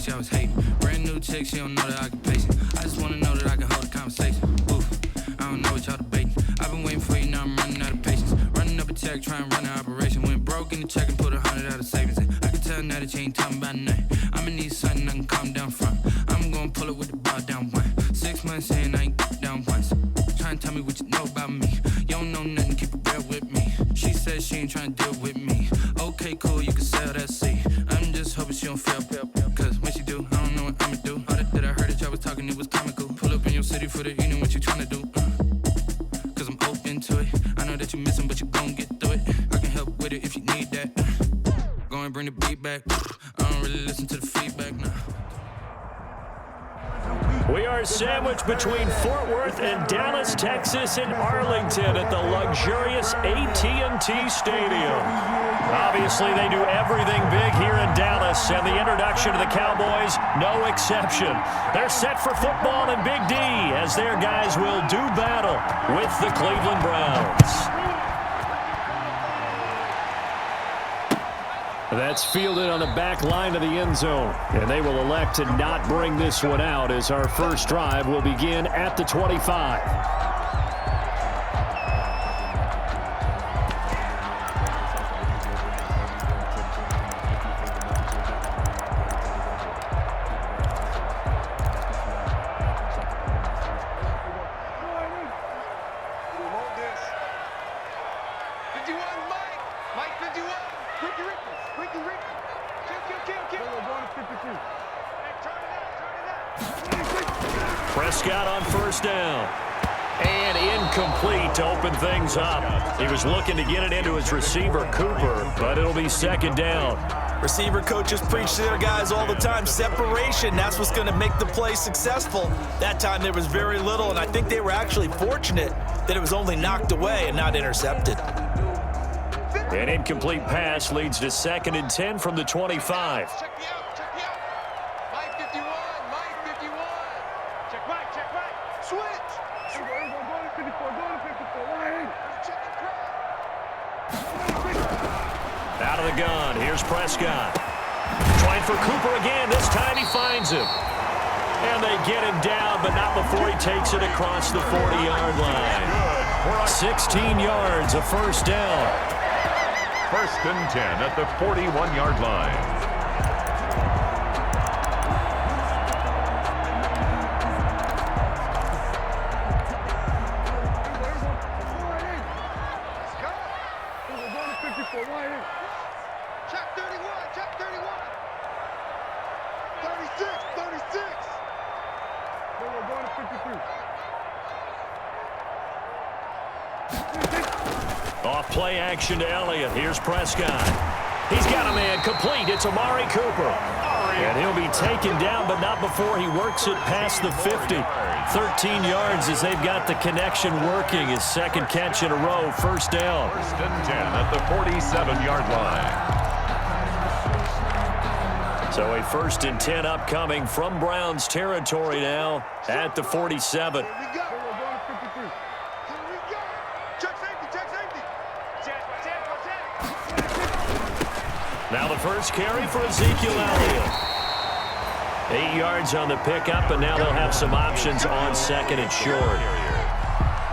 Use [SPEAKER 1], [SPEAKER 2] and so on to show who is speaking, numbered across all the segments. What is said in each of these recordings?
[SPEAKER 1] she always hate. Brand new chick, she don't know that I can pace it. I just wanna know that I can hold a conversation. Oof, I don't know what y'all debating. I've been waiting for you, now I'm running out of patience. Running up a check, trying to run an operation. Went broke in the check and put 100 out of savings in. I can tell now that you ain't talking about nothing. I'ma need something I can calm down from. I'm gonna pull it with the ball down one. 6 months in, I ain't down once. Trying to tell me what you know about me. You don't know nothing, keep it real with me. She said she ain't trying to deal with me. Okay, cool, you can sell that seat. I'm just hoping she don't fail. Cause when she do, I don't know what I'ma do. All that I heard that y'all was talking, it was comical. Pull up in your city for the evening, what you trying to do? Cause I'm open to it. I know that you missing, but you gon' get through it. I can help with it if you need that. Go and bring the beat back. I don't really listen to the feedback now.
[SPEAKER 2] We are sandwiched between Fort Worth and Dallas, Texas, and Arlington at the luxurious AT&T Stadium. Obviously, they do everything big here in Dallas, and the introduction to the Cowboys, no exception. They're set for football in Big D as their guys will do battle with the Cleveland Browns. That's fielded on the back line of the end zone. And they will elect to not bring this one out as our first drive will begin at the 25. Prescott on first down. And incomplete to open things up. He was looking to get it into his receiver, Cooper, but it'll be second down.
[SPEAKER 3] Receiver coaches preach to their guys all the time. Separation, that's what's going to make the play successful. That time there was very little, and I think they were actually fortunate that it was only knocked away and not intercepted.
[SPEAKER 2] An incomplete pass leads to 2nd and 10 from the 25. Out of the gun, here's Prescott. Trying for Cooper again, this time he finds him. And they get him down, but not before he takes it across the 40-yard line. 16 yards, a first down.
[SPEAKER 4] 1st and 10 at the 41-yard line.
[SPEAKER 2] Off play action to Elliott. Here's Prescott. He's got a man complete. It's Amari Cooper. And he'll be taken down, but not before he works it past the 50. 13 yards as they've got the connection working. His second catch in a row, first down.
[SPEAKER 4] 1st and 10 at the 47-yard line.
[SPEAKER 2] So a 1st and 10 upcoming from Browns territory now at the 47. Now the first carry for Ezekiel Elliott. 8 yards on the pickup, and now they'll have some options on 2nd and short.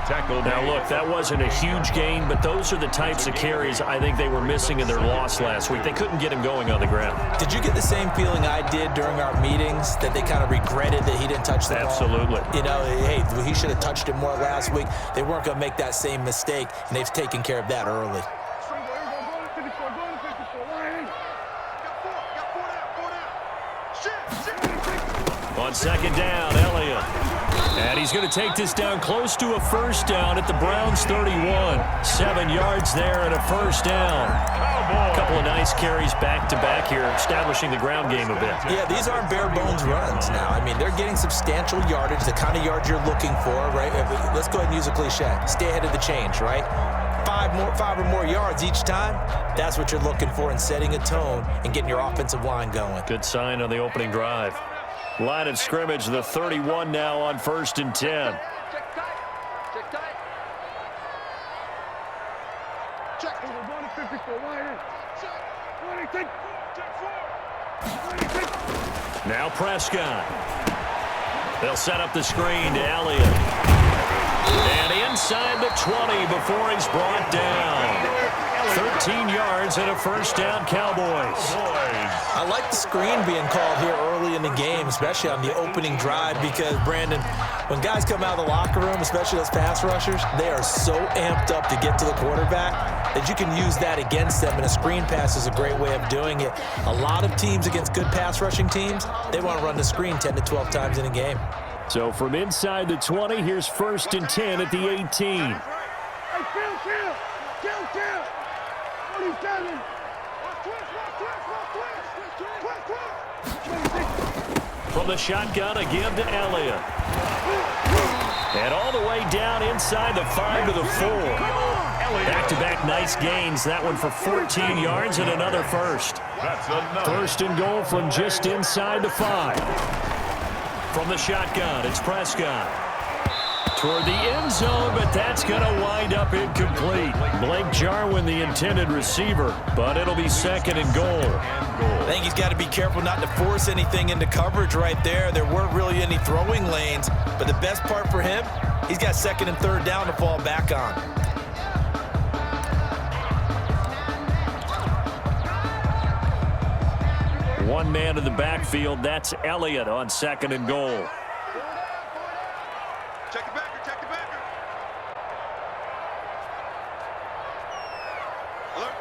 [SPEAKER 2] Now look, that wasn't a huge gain, but those are the types of carries I think they were missing in their loss last week. They couldn't get him going on the ground.
[SPEAKER 3] Did you get the same feeling I did during our meetings, that they kind of regretted that he didn't touch the ball?
[SPEAKER 2] Absolutely.
[SPEAKER 3] You know, hey, he should have touched it more last week. They weren't going to make that same mistake, and they've taken care of that early.
[SPEAKER 2] On 2nd down, Elliott. And he's going to take this down close to a first down at the Browns 31. 7 yards there and a first down. A couple of nice carries back-to-back here, establishing the ground game a bit.
[SPEAKER 3] Yeah, these aren't bare-bones runs now. I mean, they're getting substantial yardage, the kind of yards you're looking for, right? Let's go ahead and use a cliche. Stay ahead of the change, right? 5 or more yards each time, that's what you're looking for in setting a tone and getting your offensive line going.
[SPEAKER 2] Good sign on the opening drive. Line of scrimmage, the 31 now on 1st and 10.
[SPEAKER 5] Check tight. Check. We're going to 54. Check. 26. Check 4. 26.
[SPEAKER 2] Now Prescott. They'll set up the screen to Elliott. And inside the 20 before he's brought down. 13 yards and a first down, Cowboys.
[SPEAKER 3] I like the screen being called here early in the game, especially on the opening drive, because, Brandon, when guys come out of the locker room, especially those pass rushers, they are so amped up to get to the quarterback that you can use that against them, and a screen pass is a great way of doing it. A lot of teams against good pass rushing teams, they want to run the screen 10 to 12 times in a game.
[SPEAKER 2] So from inside the 20, here's 1st and 10 at the 18. From the shotgun again to Elliott. And all the way down inside the 5 to the 4. Back-to-back nice gains. That one for 14 yards and another first. First and goal from just inside the 5. From the shotgun, it's Prescott. Toward the end zone, but that's going to wind up incomplete. Blake Jarwin, the intended receiver, but it'll be 2nd and goal.
[SPEAKER 3] I think he's got to be careful not to force anything into coverage right there. There weren't really any throwing lanes, but the best part for him, he's got 2nd and 3rd down to fall back on.
[SPEAKER 2] One man in the backfield, that's Elliott on 2nd and goal.
[SPEAKER 5] Check the backer, check the backer. Alert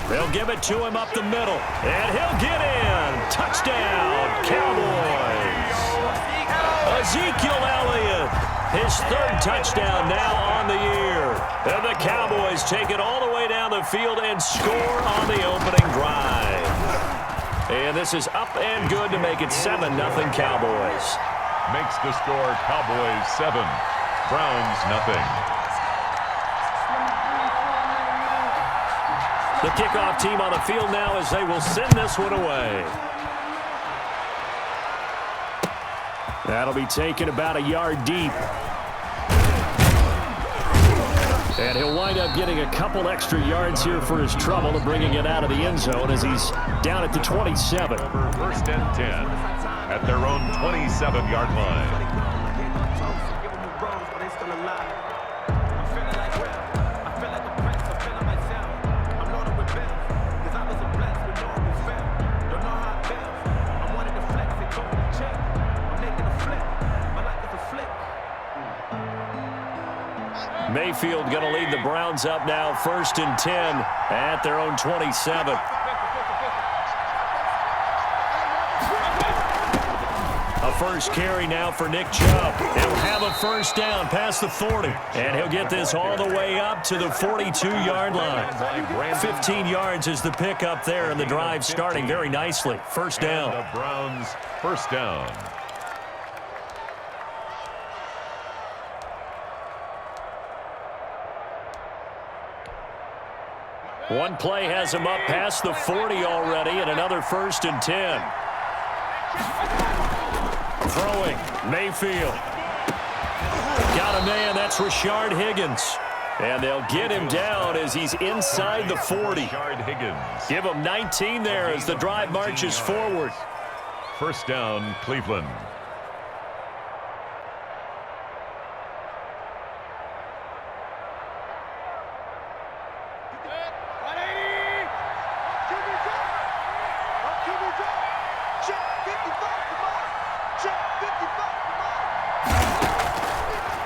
[SPEAKER 5] 3.
[SPEAKER 2] They'll give it to him up the middle, and he'll get in. Touchdown, Cowboys. Ezekiel Elliott, his 3rd touchdown now on the year. And the Cowboys take it all the way down the field and score on the opening drive. And this is up and good to make it 7-0 Cowboys.
[SPEAKER 4] Makes the score Cowboys 7, Browns nothing.
[SPEAKER 2] The kickoff team on the field now as they will send this one away. That'll be taken about a yard deep. And he'll wind up getting a couple extra yards here for his trouble and bringing it out of the end zone as he's down at the 27.
[SPEAKER 4] 1st and 10 at their own 27-yard line.
[SPEAKER 2] Mayfield going to lead the Browns up now, 1st and 10 at their own 27. A first carry now for Nick Chubb. He'll have a first down past the 40. And he'll get this all the way up to the 42-yard line. 15 yards is the pickup there, and the drive starting very nicely. First down.
[SPEAKER 4] The Browns first down.
[SPEAKER 2] One play has him up past the 40 already, and another 1st and 10. Throwing, Mayfield. Got a man, that's Rashard Higgins. And they'll get him down as he's inside the 40. Give him 19 there as the drive marches forward.
[SPEAKER 4] First down, Cleveland.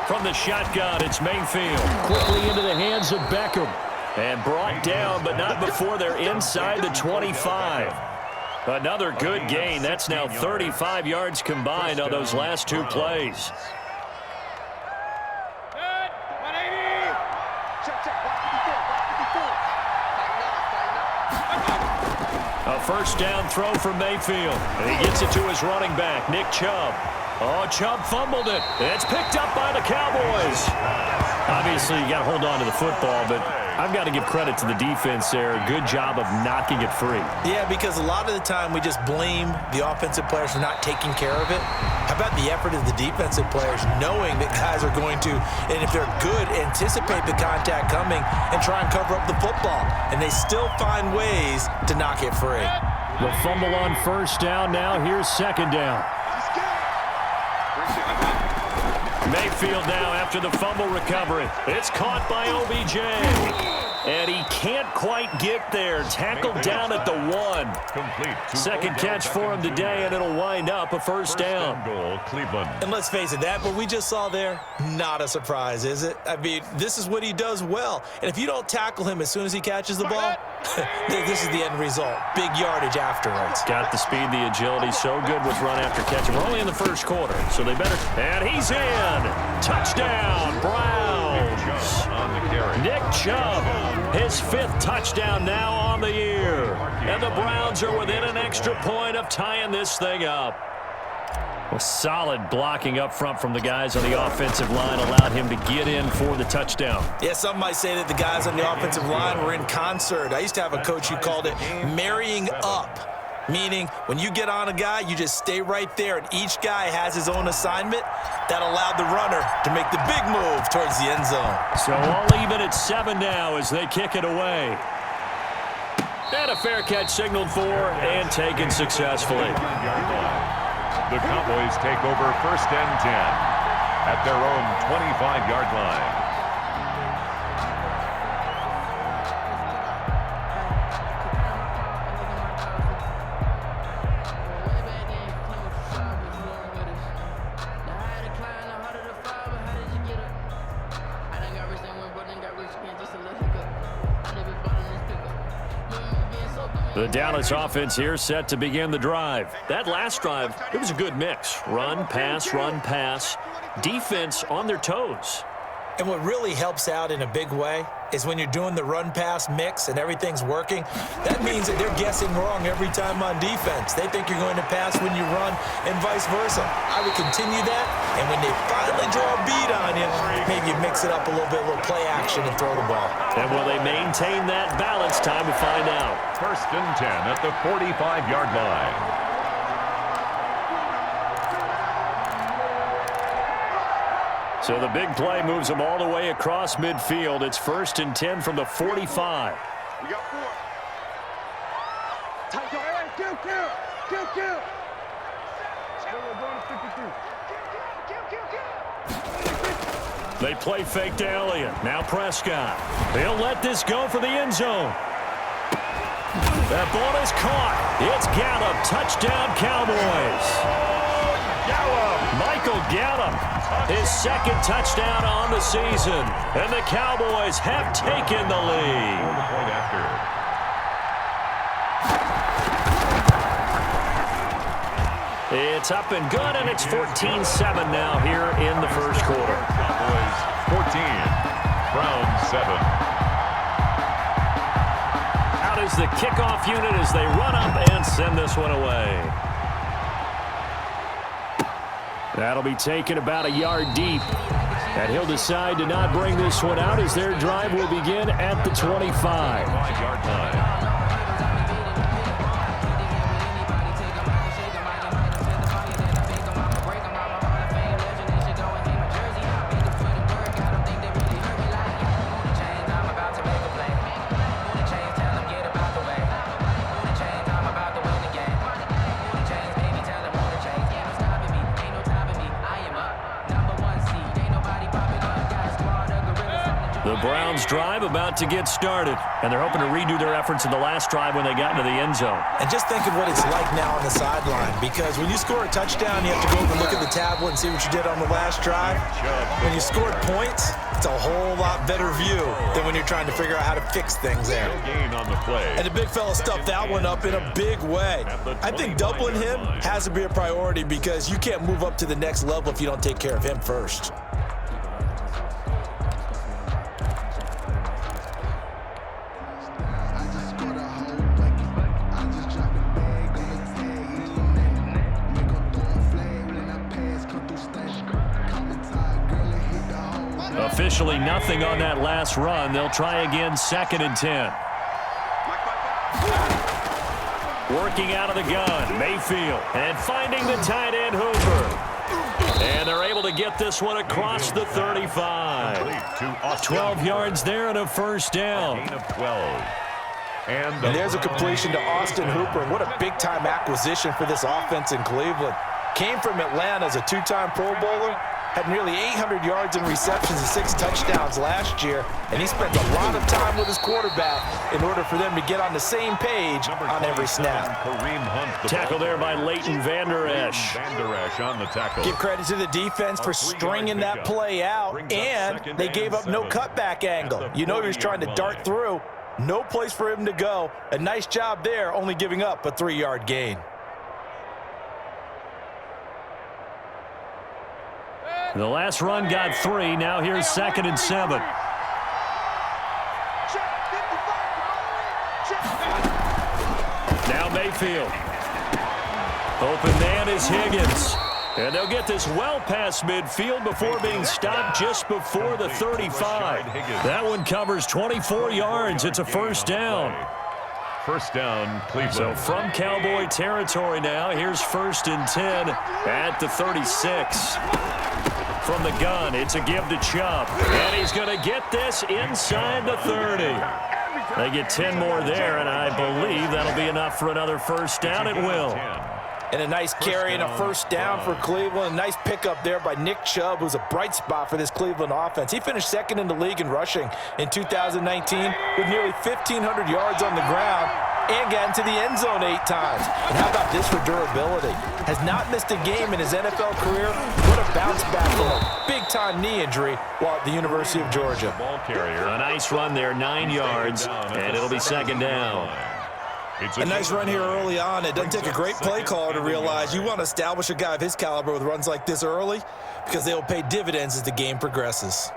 [SPEAKER 2] From the shotgun, it's Mayfield. Quickly into the hands of Beckham. And brought down, but not before they're inside the 25. Another good gain. That's now 35 yards combined on those last 2 plays. A first down throw from Mayfield. And he gets it to his running back, Nick Chubb. Oh, Chubb fumbled it. It's picked up by the Cowboys. Obviously, you got to hold on to the football, but I've got to give credit to the defense there. Good job of knocking it free.
[SPEAKER 3] Yeah, because a lot of the time we just blame the offensive players for not taking care of it. How about the effort of the defensive players knowing that guys are going to, and if they're good, anticipate the contact coming and try and cover up the football. And they still find ways to knock it free.
[SPEAKER 2] The fumble on first down. Now here's second down. Mayfield now after the fumble recovery. It's caught by OBJ. And he can't quite get there. Tackled down at the 1.
[SPEAKER 4] Complete.
[SPEAKER 2] Second catch for him today, and it'll wind up a first down.
[SPEAKER 4] Goal, Cleveland.
[SPEAKER 3] And let's face it, that what we just saw there, not a surprise, is it? I mean, this is what he does well. And if you don't tackle him as soon as he catches the ball, this is the end result. Big yardage afterwards.
[SPEAKER 2] Got the speed, the agility, so good with run after catch. We're only in the first quarter, so they better. And he's in. Touchdown, Browns.
[SPEAKER 4] On the carry.
[SPEAKER 2] Nick Chubb, his 5th touchdown now on the year. And the Browns are within an extra point of tying this thing up. Well, solid blocking up front from the guys on the offensive line allowed him to get in for the touchdown.
[SPEAKER 3] Yeah, some might say that the guys on the offensive line were in concert. I used to have a coach who called it marrying up. Meaning, when you get on a guy, you just stay right there, and each guy has his own assignment. That allowed the runner to make the big move towards the end zone.
[SPEAKER 2] So all even at 7 now as they kick it away. And a fair catch signaled for and taken successfully.
[SPEAKER 4] The Cowboys take over 1st and 10 at their own 25-yard line.
[SPEAKER 2] The Dallas offense here set to begin the drive. That last drive, it was a good mix. Run, pass. Defense on their toes.
[SPEAKER 3] And what really helps out in a big way is when you're doing the run-pass mix and everything's working, that means that they're guessing wrong every time on defense. They think you're going to pass when you run and vice versa. I would continue that, and when they finally draw a beat on you, maybe you mix it up a little bit, a little play action and throw the ball.
[SPEAKER 2] And will they maintain that balance? Time to find out.
[SPEAKER 4] 1st and 10 at the 45-yard line.
[SPEAKER 2] So the big play moves them all the way across midfield. It's 1st and 10 from the 45.
[SPEAKER 5] We got 4. Tight, kill.
[SPEAKER 2] They play fake to Elliott. Now Prescott. He'll let this go for the end zone. That ball is caught. It's Gallup. Touchdown, Cowboys. Michael Gallup, his 2nd touchdown on the season. And the Cowboys have taken the lead.
[SPEAKER 4] Point after.
[SPEAKER 2] It's up and good, and it's 14-7 now here in the first quarter.
[SPEAKER 4] Cowboys 14, Browns 7.
[SPEAKER 2] Out is the kickoff unit as they run up and send this one away. That'll be taken about a yard deep. And he'll decide to not bring this one out as their drive will begin at the 25.
[SPEAKER 4] 5-yard line.
[SPEAKER 2] The Browns drive about to get started, and they're hoping to redo their efforts in the last drive when they got into the end zone.
[SPEAKER 3] And just think of what it's like now on the sideline, because when you score a touchdown, you have to go over and look at the tablet and see what you did on the last drive. When you scored points, it's a whole lot better view than when you're trying to figure out how to fix things there.
[SPEAKER 4] No gain on the play.
[SPEAKER 3] And the big fella stuffed that one up in a big way. I think doubling him has to be a priority because you can't move up to the next level if you don't take care of him first.
[SPEAKER 2] Officially nothing on that last run. They'll try again 2nd and 10. Working out of the gun, Mayfield. And finding the tight end, Hoover. And they're able to get this one across the 35. 12 yards there and a first down.
[SPEAKER 4] Gain of 12. And
[SPEAKER 3] there's a completion to Austin Hooper. What a big-time acquisition for this offense in Cleveland. Came from Atlanta as a two-time Pro Bowler, had nearly 800 yards in receptions and 6 touchdowns last year, and he spent a lot of time with his quarterback in order for them to get on the same page on every snap.
[SPEAKER 2] Tackle there by Leighton Vander Esch.
[SPEAKER 4] Vander Esch on the tackle.
[SPEAKER 3] Give credit to the defense for stringing that play out, and they gave up no cutback angle. You know he was trying to dart through. No place for him to go. A nice job there, only giving up a 3-yard gain.
[SPEAKER 2] The last run got 3. Now here's 2nd and 7. Now Mayfield. Open man is Higgins. And they'll get this well past midfield before being stopped just before the 35. That one covers 24 yards. It's a first down.
[SPEAKER 4] First down, Cleveland.
[SPEAKER 2] So from Cowboy territory now, here's 1st and 10 at the 36. From the gun, it's a give to Chubb. And he's going to get this inside the 30. They get 10 more there, and I believe that'll be enough for another first down. It will.
[SPEAKER 3] And a nice carry and a first down for Cleveland. A nice pickup there by Nick Chubb, who's a bright spot for this Cleveland offense. He finished 2nd in the league in rushing in 2019 with nearly 1,500 yards on the ground and got into the end zone 8 times. And how about this for durability? Has not missed a game in his NFL career. What a bounce back from a big-time knee injury while at the University of Georgia.
[SPEAKER 4] Ball carrier.
[SPEAKER 2] A nice run there, 9 yards, and it'll be 2nd down.
[SPEAKER 3] A nice run here early on. It doesn't take a great play caller to realize you want to establish a guy of his caliber with runs like this early because they will pay dividends as the game progresses.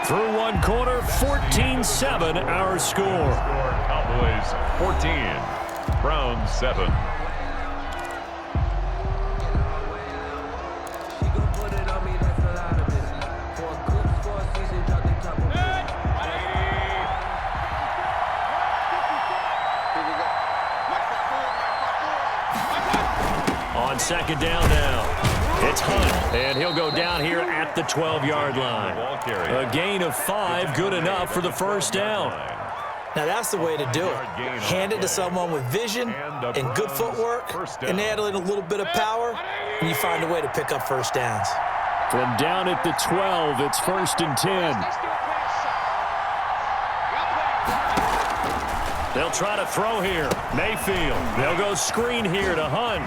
[SPEAKER 2] Through one quarter, 14-7 our score.
[SPEAKER 4] Cowboys 14, Browns 7.
[SPEAKER 2] On 2nd down now. It's Hunt, and he'll go down here at the 12-yard line. A gain of 5, good enough for the first down.
[SPEAKER 3] Now that's the way to do it. Hand it to someone with vision and good footwork, and add in a little bit of power, and you find a way to pick up first downs.
[SPEAKER 2] From down at the 12, it's 1st and 10. They'll try to throw here. Mayfield. They'll go screen here to Hunt.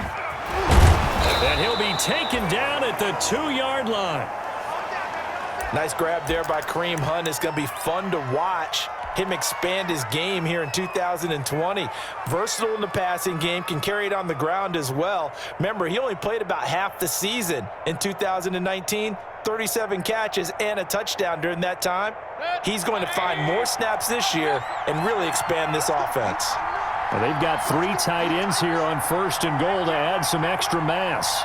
[SPEAKER 2] And he'll be taken down at the 2-yard line.
[SPEAKER 3] Nice grab there by Kareem Hunt. It's going to be fun to watch him expand his game here in 2020. Versatile in the passing game, can carry it on the ground as well. Remember, he only played about half the season in 2019, 37 catches and a touchdown during that time. He's going to find more snaps this year and really expand this offense.
[SPEAKER 2] Well, they've got 3 tight ends here on 1st and goal to add some extra mass.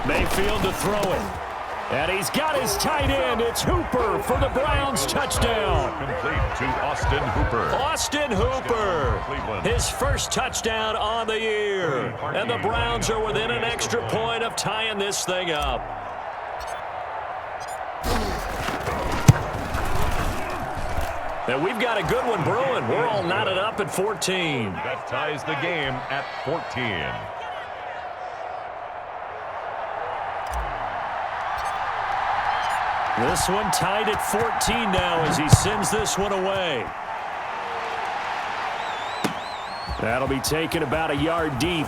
[SPEAKER 2] Mayfield to throw it. And he's got his tight end. It's Hooper for the Browns touchdown.
[SPEAKER 4] Complete to Austin Hooper.
[SPEAKER 2] Austin Hooper, his first touchdown on the year. And the Browns are within an extra point of tying this thing up. And we've got a good one brewing. We're all knotted up at 14.
[SPEAKER 4] That ties the game at 14.
[SPEAKER 2] This one tied at 14 now as he sends this one away. That'll be taken about a yard deep.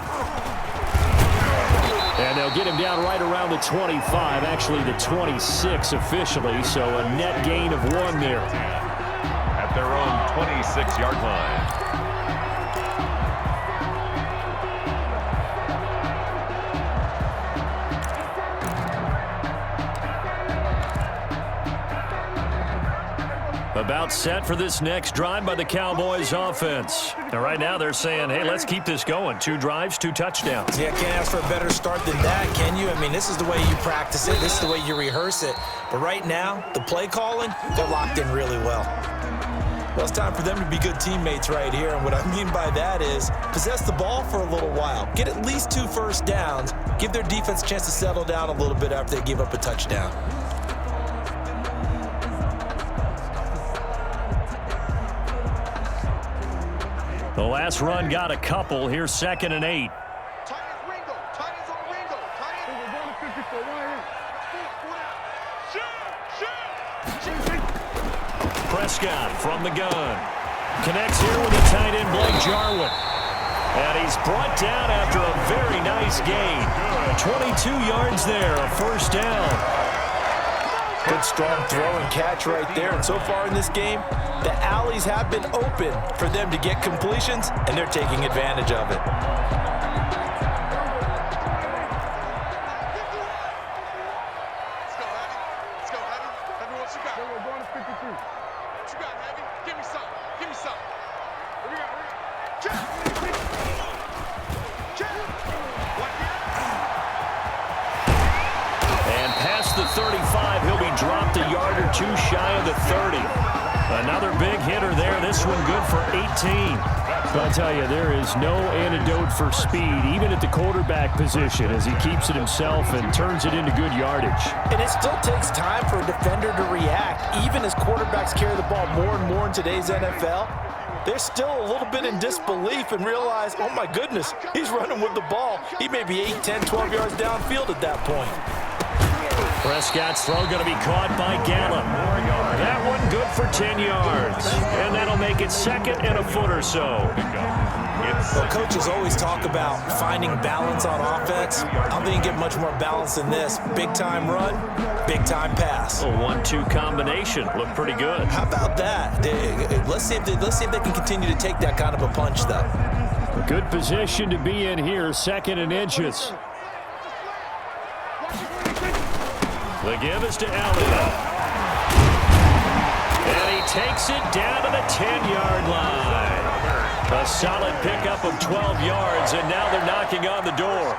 [SPEAKER 2] And they'll get him down right around the 25, actually the 26 officially, so a net gain of 1 there.
[SPEAKER 4] At their own 26-yard line.
[SPEAKER 2] About set for this next drive by the Cowboys offense. And right now they're saying, hey, let's keep this going. 2 drives, 2 touchdowns.
[SPEAKER 3] Yeah, can't ask for a better start than that, can you? I mean, this is the way you practice it. This is the way you rehearse it. But right now, the play calling, they're locked in really well. Well, it's time for them to be good teammates right here, and what I mean by that is possess the ball for a little while, get at least 2 first downs, give their defense a chance to settle down a little bit after they give up a touchdown.
[SPEAKER 2] The last run got a couple. Here's 2nd and 8. Prescott from the gun. Connects here with the tight end, Blake Jarwin. And he's brought down after a very nice gain. 22 yards there, a first down.
[SPEAKER 3] Good strong throw and catch right there. And so far in this game, the alleys have been open for them to get completions, and they're taking advantage of it.
[SPEAKER 2] The 35, he'll be dropped a yard or 2 shy of the 30. Another big hitter there, this one good for 18.
[SPEAKER 6] But I'll tell you, there is no antidote for speed, even at the quarterback position, as he keeps it himself and turns it into good yardage.
[SPEAKER 3] And it still takes time for a defender to react, even as quarterbacks carry the ball more and more in today's NFL. They're still a little bit in disbelief and realize, oh my goodness, he's running with the ball. He may be 8, 10, 12 yards downfield at that point.
[SPEAKER 2] Prescott's throw going to be caught by Gallup. That one good for 10 yards. And that'll make it 2nd and a foot or so.
[SPEAKER 3] Well, coaches always talk about finding balance on offense. I don't think you get much more balance than this. Big-time run, big-time pass.
[SPEAKER 2] A 1-2 combination. Looked pretty good.
[SPEAKER 3] How about that? Let's see if they can continue to take that kind of a punch, though.
[SPEAKER 6] A good position to be in here, 2nd and inches.
[SPEAKER 2] The give is to Elliott. And he takes it down to the 10-yard line. A solid pickup of 12 yards, and now they're knocking on the door.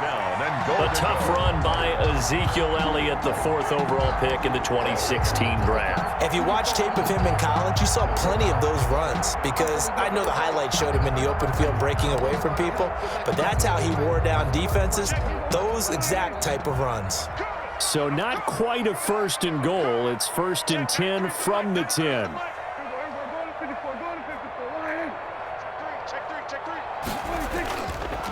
[SPEAKER 2] A tough run by Ezekiel Elliott, the 4th overall pick in the 2016 draft.
[SPEAKER 3] If you watch tape of him in college, you saw plenty of those runs, because I know the highlights showed him in the open field breaking away from people, but that's how he wore down defenses, those exact type of runs.
[SPEAKER 6] So not quite a 1st and goal. It's 1st and 10 from the 10.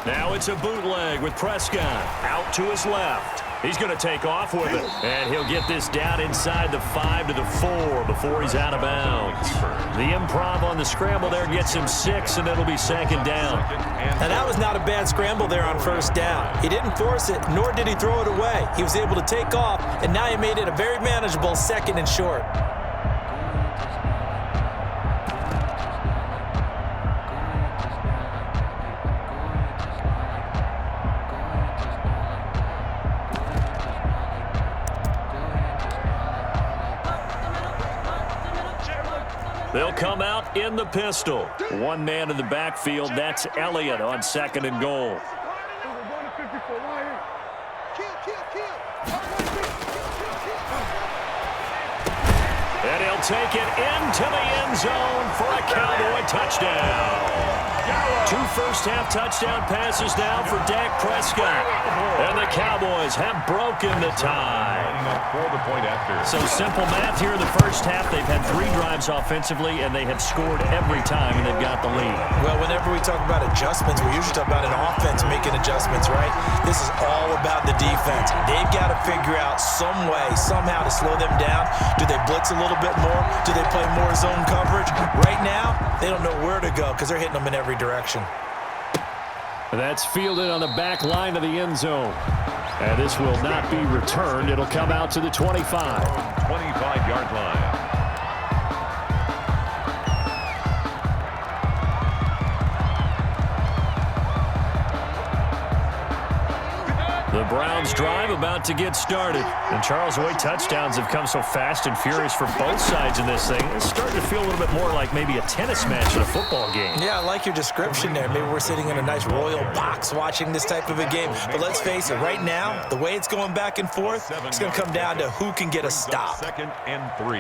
[SPEAKER 2] Now it's a bootleg with Prescott out to his left. He's going to take off with it, and he'll get this down inside the 5 to the 4 before he's out of bounds. The improv on the scramble there gets him 6, and it'll be 2nd down.
[SPEAKER 3] And that was not a bad scramble there on 1st down. He didn't force it, nor did he throw it away. He was able to take off, and now he made it a very manageable 2nd and short.
[SPEAKER 2] They'll come out in the pistol. One man in the backfield. That's Elliott on 2nd and goal. And he'll take it into the end zone for a Cowboy touchdown. 2 first-half touchdown passes now for Dak Prescott. And the Cowboys have broken the tie. So simple math here in the first half. They've had 3 drives offensively, and they have scored every time, and they've got the lead.
[SPEAKER 3] Well, whenever we talk about adjustments, we usually talk about an offense making adjustments, right? This is all about the defense. They've got to figure out some way, somehow to slow them down. Do they blitz a little bit more? Do they play more zone coverage? Right now, they don't know where to go because they're hitting them in every direction.
[SPEAKER 6] That's fielded on the back line of the end zone. And this will not be returned. It'll come out to the 25.
[SPEAKER 4] 25-yard line.
[SPEAKER 2] The Browns drive about to get started. And Charles, the way touchdowns have come so fast and furious for both sides in this thing, it's starting to feel a little bit more like maybe a tennis match in a football game.
[SPEAKER 3] Yeah, I like your description there. Maybe we're sitting in a nice royal box watching this type of a game. But let's face it, right now, the way it's going back and forth, it's going to come down to who can get a stop.
[SPEAKER 4] 2nd and 3.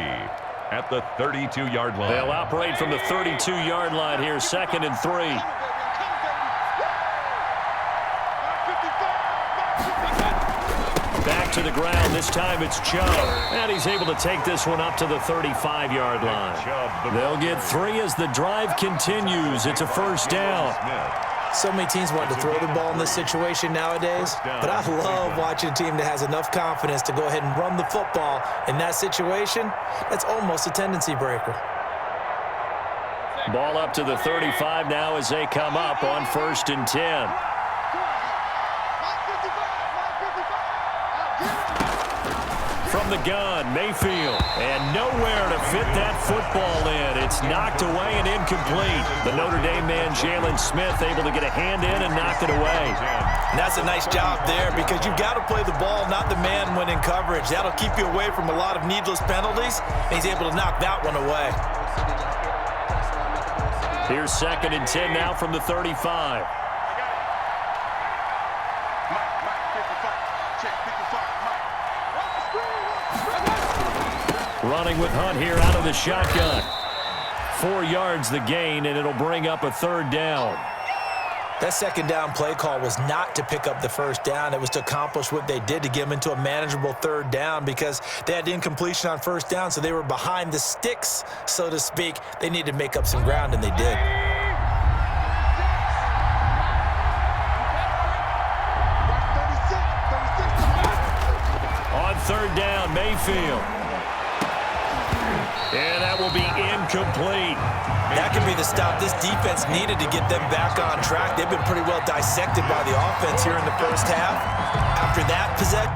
[SPEAKER 4] at the 32-yard line.
[SPEAKER 2] They'll operate from the 32-yard line here, 2nd and 3. Back to the ground. This time it's Chubb. And he's able to take this one up to the 35-yard line. They'll get 3 as the drive continues. It's a first down.
[SPEAKER 3] So many teams want to throw the ball in this situation nowadays, but I love watching a team that has enough confidence to go ahead and run the football in that situation. That's almost a tendency breaker.
[SPEAKER 2] Ball up to the 35 now as they come up on 1st and 10. From the gun, Mayfield, and nowhere to fit that football in. It's knocked away and incomplete. The Notre Dame man, Jalen Smith, able to get a hand in and knocked it away.
[SPEAKER 3] And that's a nice job there because you've got to play the ball, not the man when in coverage. That'll keep you away from a lot of needless penalties, and he's able to knock that one away.
[SPEAKER 2] Here's 2nd and 10 now from the 35. Running with Hunt here out of the shotgun. 4 yards the gain, and it'll bring up a 3rd down.
[SPEAKER 3] That 2nd down play call was not to pick up the 1st down. It was to accomplish what they did to get them into a manageable 3rd down because they had incompletion on 1st down, so they were behind the sticks, so to speak. They needed to make up some ground, and they did.
[SPEAKER 2] On 3rd down, Mayfield. And that will be incomplete.
[SPEAKER 3] That could be the stop this defense needed to get them back on track. They've been pretty well dissected by the offense here in the first half. After that possession.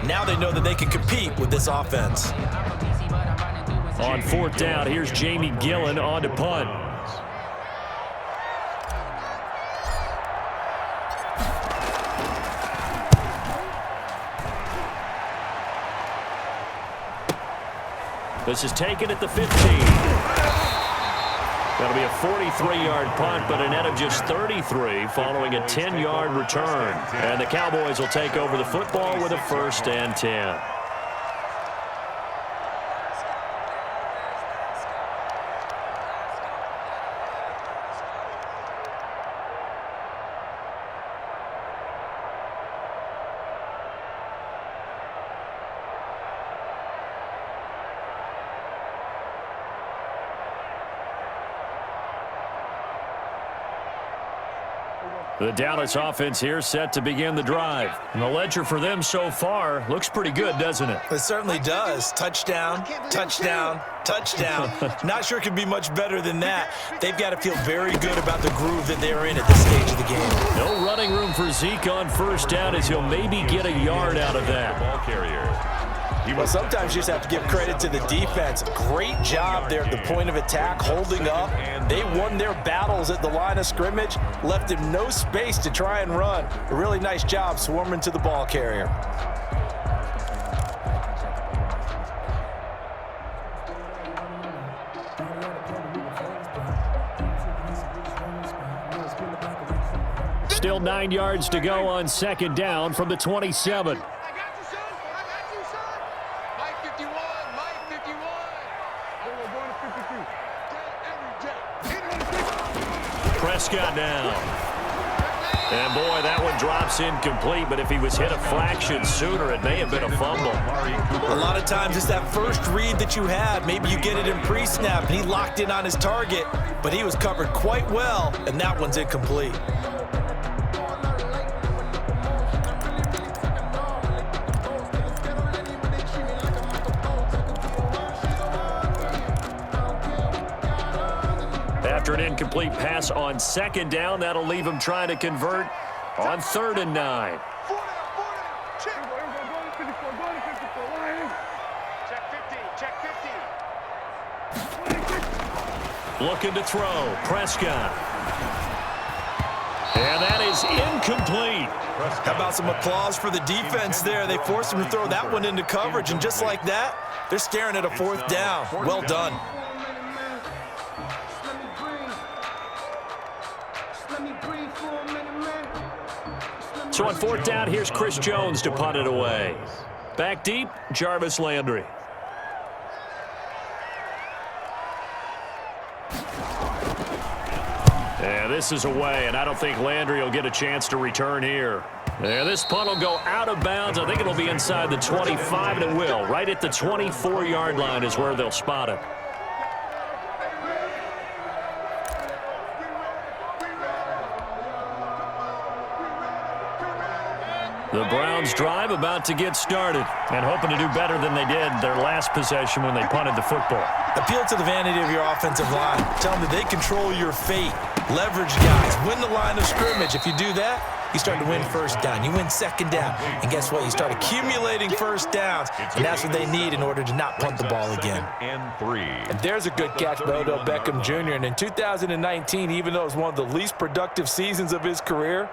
[SPEAKER 3] Now they know that they can compete with this offense.
[SPEAKER 2] On 4th down, here's Jamie Gillen on to punt. This is taken at the 15. That'll be a 43-yard punt, but a net of just 33 following a 10-yard return. And the Cowboys will take over the football with a 1st and 10. The Dallas offense here set to begin the drive. And the ledger for them so far looks pretty good, doesn't it?
[SPEAKER 3] It certainly does. Touchdown, touchdown, touchdown. Not sure it could be much better than that. They've got to feel very good about the groove that they're in at this stage of the game.
[SPEAKER 2] No running room for Zeke on 1st down as he'll maybe get a yard out of that.
[SPEAKER 4] Ball carrier.
[SPEAKER 3] Well, sometimes you just have to give credit to the defense. Great job there at the point of attack, holding up. They won their battles at the line of scrimmage, left him no space to try and run. A really nice job swarming to the ball carrier.
[SPEAKER 2] Still 9 yards to go on 2nd down from the 27. Prescott now. And boy, that one drops incomplete, but if he was hit a fraction sooner, it may have been a fumble.
[SPEAKER 3] A lot of times it's that first read that you have. Maybe you get it in pre-snap, and he locked in on his target, but he was covered quite well, and that one's incomplete.
[SPEAKER 2] After an incomplete pass on 2nd down, that'll leave him trying to convert on 3rd and 9. Looking to throw. Prescott. And that is incomplete.
[SPEAKER 3] How about some applause for the defense there? They forced him to throw that one into coverage, and just like that, they're staring at a fourth down. Well done.
[SPEAKER 2] So on fourth down, here's Chris Jones to punt it away. Back deep, Jarvis Landry. Yeah, this is away, and I don't think Landry will get a chance to return here. Yeah, this punt will go out of bounds. I think it'll be inside the 25, and it will. Right at the 24-yard line is where they'll spot it. The Browns drive about to get started and hoping to do better than they did their last possession when they punted the football.
[SPEAKER 3] Appeal to the vanity of your offensive line. Tell them that they control your fate. Leverage guys. Win the line of scrimmage. If you do that, you start to win first down. You win second down. And guess what? You start accumulating first downs. And that's what they need in order to not punt the ball again. And there's a good catch by Odell Beckham Jr. And in 2019, even though it was one of the least productive seasons of his career,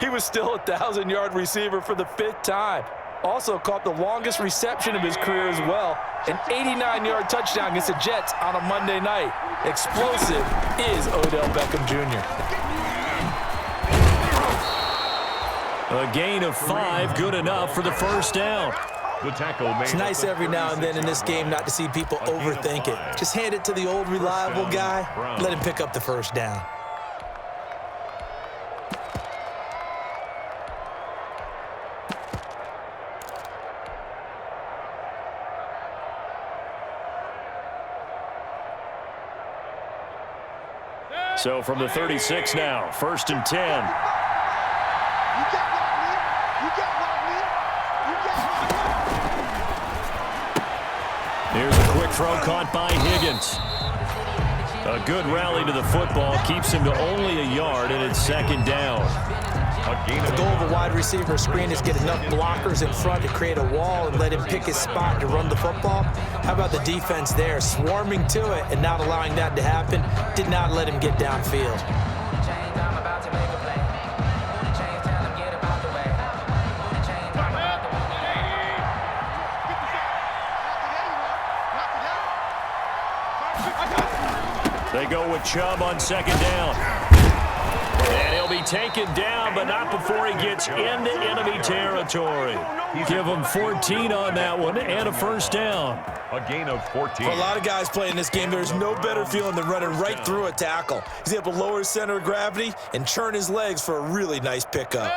[SPEAKER 3] he was still a 1,000-yard receiver for the 5th time. Also caught the longest reception of his career as well, an 89-yard touchdown against the Jets on a Monday night. Explosive is Odell Beckham Jr.
[SPEAKER 2] A gain of 5, good enough for the first down.
[SPEAKER 3] It's nice every now and then in this game not to see people overthink it. Just hand it to the old reliable guy, let him pick up the first down.
[SPEAKER 2] So from the 36 now, 1st and 10. Here's a quick throw caught by Higgins. A good rally to the football keeps him to only a yard, and it's 2nd down.
[SPEAKER 3] The goal of a wide receiver screen is get enough blockers in front to create a wall and let him pick his spot to run the football. How about the defense there, swarming to it and not allowing that to happen? Did not let him get downfield.
[SPEAKER 2] They go with Chubb on 2nd down. And he'll be taken down, but not before he gets into enemy territory. Give him 14 on that one and a first down.
[SPEAKER 4] A gain of 14.
[SPEAKER 3] For a lot of guys playing this game, there's no better feeling than running right through a tackle. He's able to lower his center of gravity and churn his legs for a really nice pickup.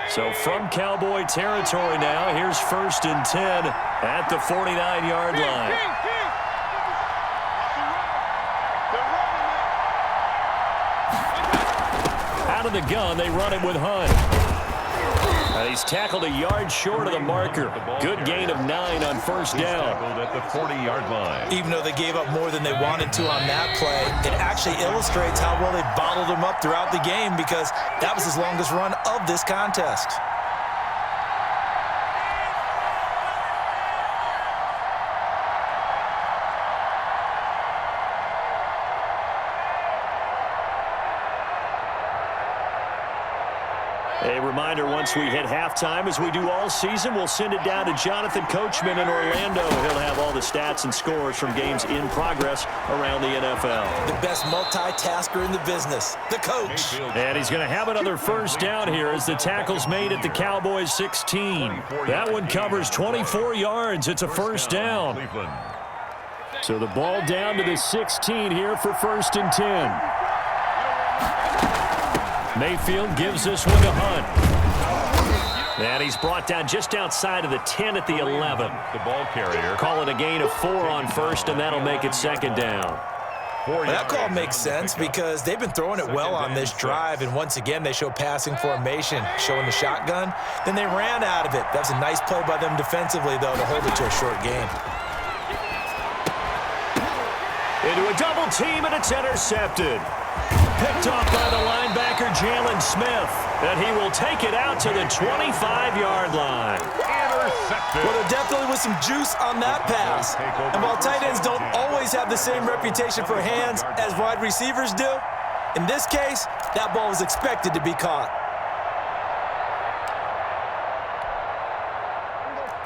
[SPEAKER 2] So from Cowboy territory now, here's 1st and 10 at the 49-yard line. Out of the gun, they run it with Hunt. He's tackled a yard short of the marker. Good gain of 9 on 1st down.
[SPEAKER 4] At the 40-yard line.
[SPEAKER 3] Even though they gave up more than they wanted to on that play, it actually illustrates how well they bottled him up throughout the game because that was his longest run of this contest.
[SPEAKER 2] A reminder, once we hit halftime, as we do all season, we'll send it down to Jonathan Coachman in Orlando. He'll have all the stats and scores from games in progress around the NFL.
[SPEAKER 3] The best multitasker in the business, the coach.
[SPEAKER 2] And he's going to have another first down here as the tackle's made at the Cowboys' 16. That one covers 24 yards. It's a first down. So the ball down to the 16 here for 1st and 10. Mayfield gives this one to Hunt. And he's brought down just outside of the 10 at the 11.
[SPEAKER 4] The ball carrier.
[SPEAKER 2] Call it a gain of 4 on 1st, and that'll make it 2nd down.
[SPEAKER 3] Well, that call makes sense because they've been throwing it well on this drive, and once again they show passing formation, showing the shotgun. Then they ran out of it. That's a nice play by them defensively, though, to hold it to a short game.
[SPEAKER 2] Into a double team, and it's intercepted. Picked off by the linebacker, Jalen Smith. And he will take it out to the 25-yard line.
[SPEAKER 4] Intercepted.
[SPEAKER 3] Well, there definitely was some juice on that pass. And while tight ends don't always have the same reputation for hands as wide receivers do, In this case, that ball was expected to be caught.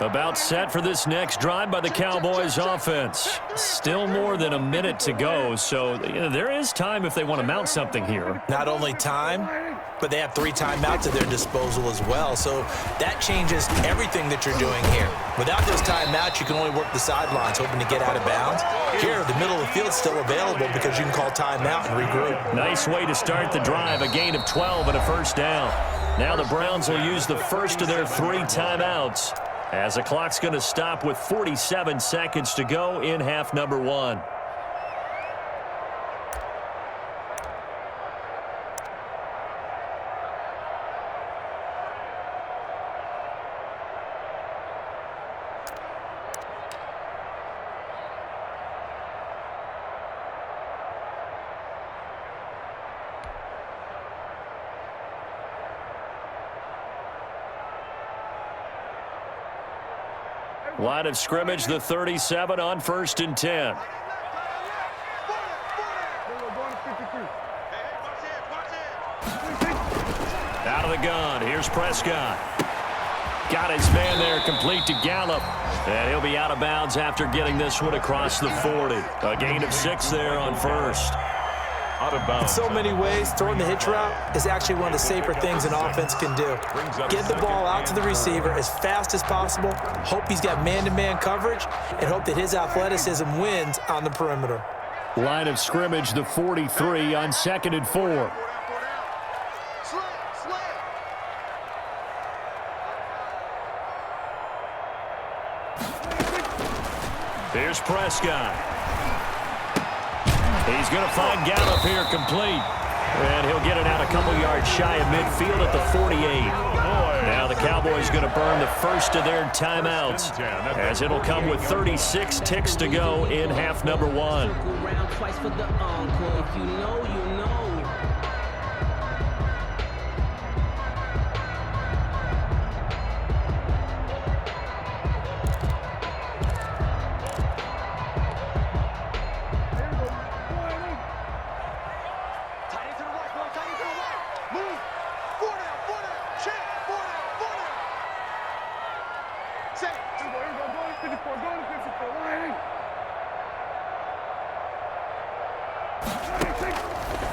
[SPEAKER 2] About set for this next drive by the Cowboys offense. Still more than a minute to go, so there is time if they want to mount something here.
[SPEAKER 3] Not only time, but they have 3 timeouts at their disposal as well, so that changes everything that you're doing here. Without those timeouts, you can only work the sidelines, hoping to get out of bounds. Here, the middle of the field's still available because you can call timeout and regroup.
[SPEAKER 2] Nice way to start the drive, a gain of 12 and a first down. Now the Browns will use the first of their 3 timeouts, as the clock's going to stop with 47 seconds to go in half number 1. Line of scrimmage, the 37 on 1st and 10. Out of the gun. Here's Prescott. Got his man there, complete to Gallup. And he'll be out of bounds after getting this one across the 40. A gain of 6 there on 1st.
[SPEAKER 4] Out of bounds.
[SPEAKER 3] In so many ways, throwing the hitch route is actually one of the safer things an offense can do. Get the ball out to the receiver as fast as possible, hope he's got man-to-man coverage, and hope that his athleticism wins on the perimeter.
[SPEAKER 6] Line of scrimmage, the 43 on 2nd and 4.
[SPEAKER 2] Here's Prescott. He's going to find Gallup here complete. And he'll get it out a couple yards shy of midfield at the 48. Now the Cowboys going to burn the first of their timeouts, as it'll come with 36 ticks to go in half number 1.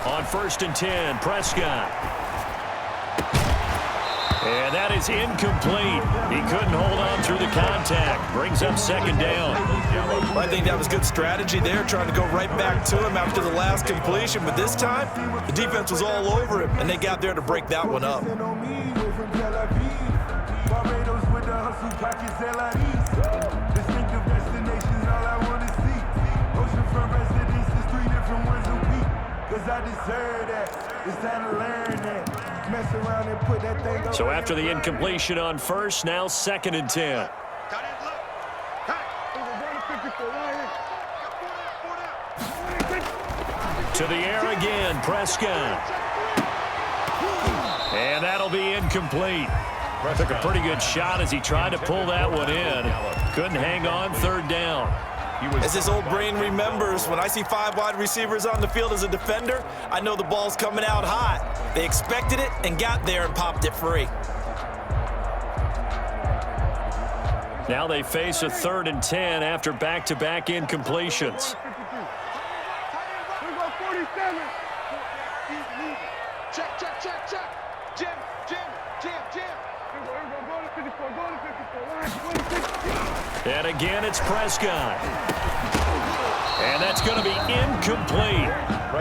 [SPEAKER 2] On 1st and 10, Prescott. And that is incomplete. He couldn't hold on through the contact. Brings up 2nd down.
[SPEAKER 3] I think that was good strategy there, trying to go right back to him after the last completion. But this time, the defense was all over him, and they got there to break that one up.
[SPEAKER 2] So after the incompletion on 1st, now 2nd and 10. To the air again, Prescott. And that'll be incomplete. Took a pretty good shot as he tried to pull that one in. Couldn't hang on, 3rd down.
[SPEAKER 3] As his old brain remembers, when I see 5 wide receivers on the field as a defender, I know the ball's coming out hot. They expected it and got there and popped it free.
[SPEAKER 2] Now they face a 3rd and 10 after back-to-back incompletions. And again, it's Prescott. And that's going to be incomplete.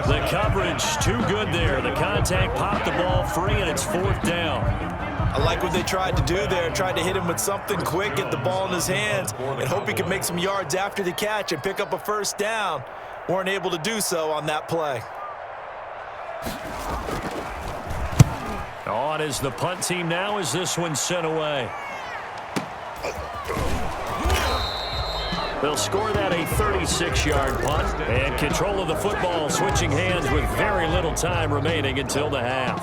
[SPEAKER 2] The coverage too good there. The contact popped the ball free, and it's 4th down.
[SPEAKER 3] I like what they tried to do there. Tried to hit him with something quick, get the ball in his hands, and hope he could make some yards after the catch and pick up a 1st down. Weren't able to do so on that play.
[SPEAKER 2] On is the punt team now as this one's sent away. They'll score that a 36-yard punt, and control of the football switching hands with very little time remaining until the half.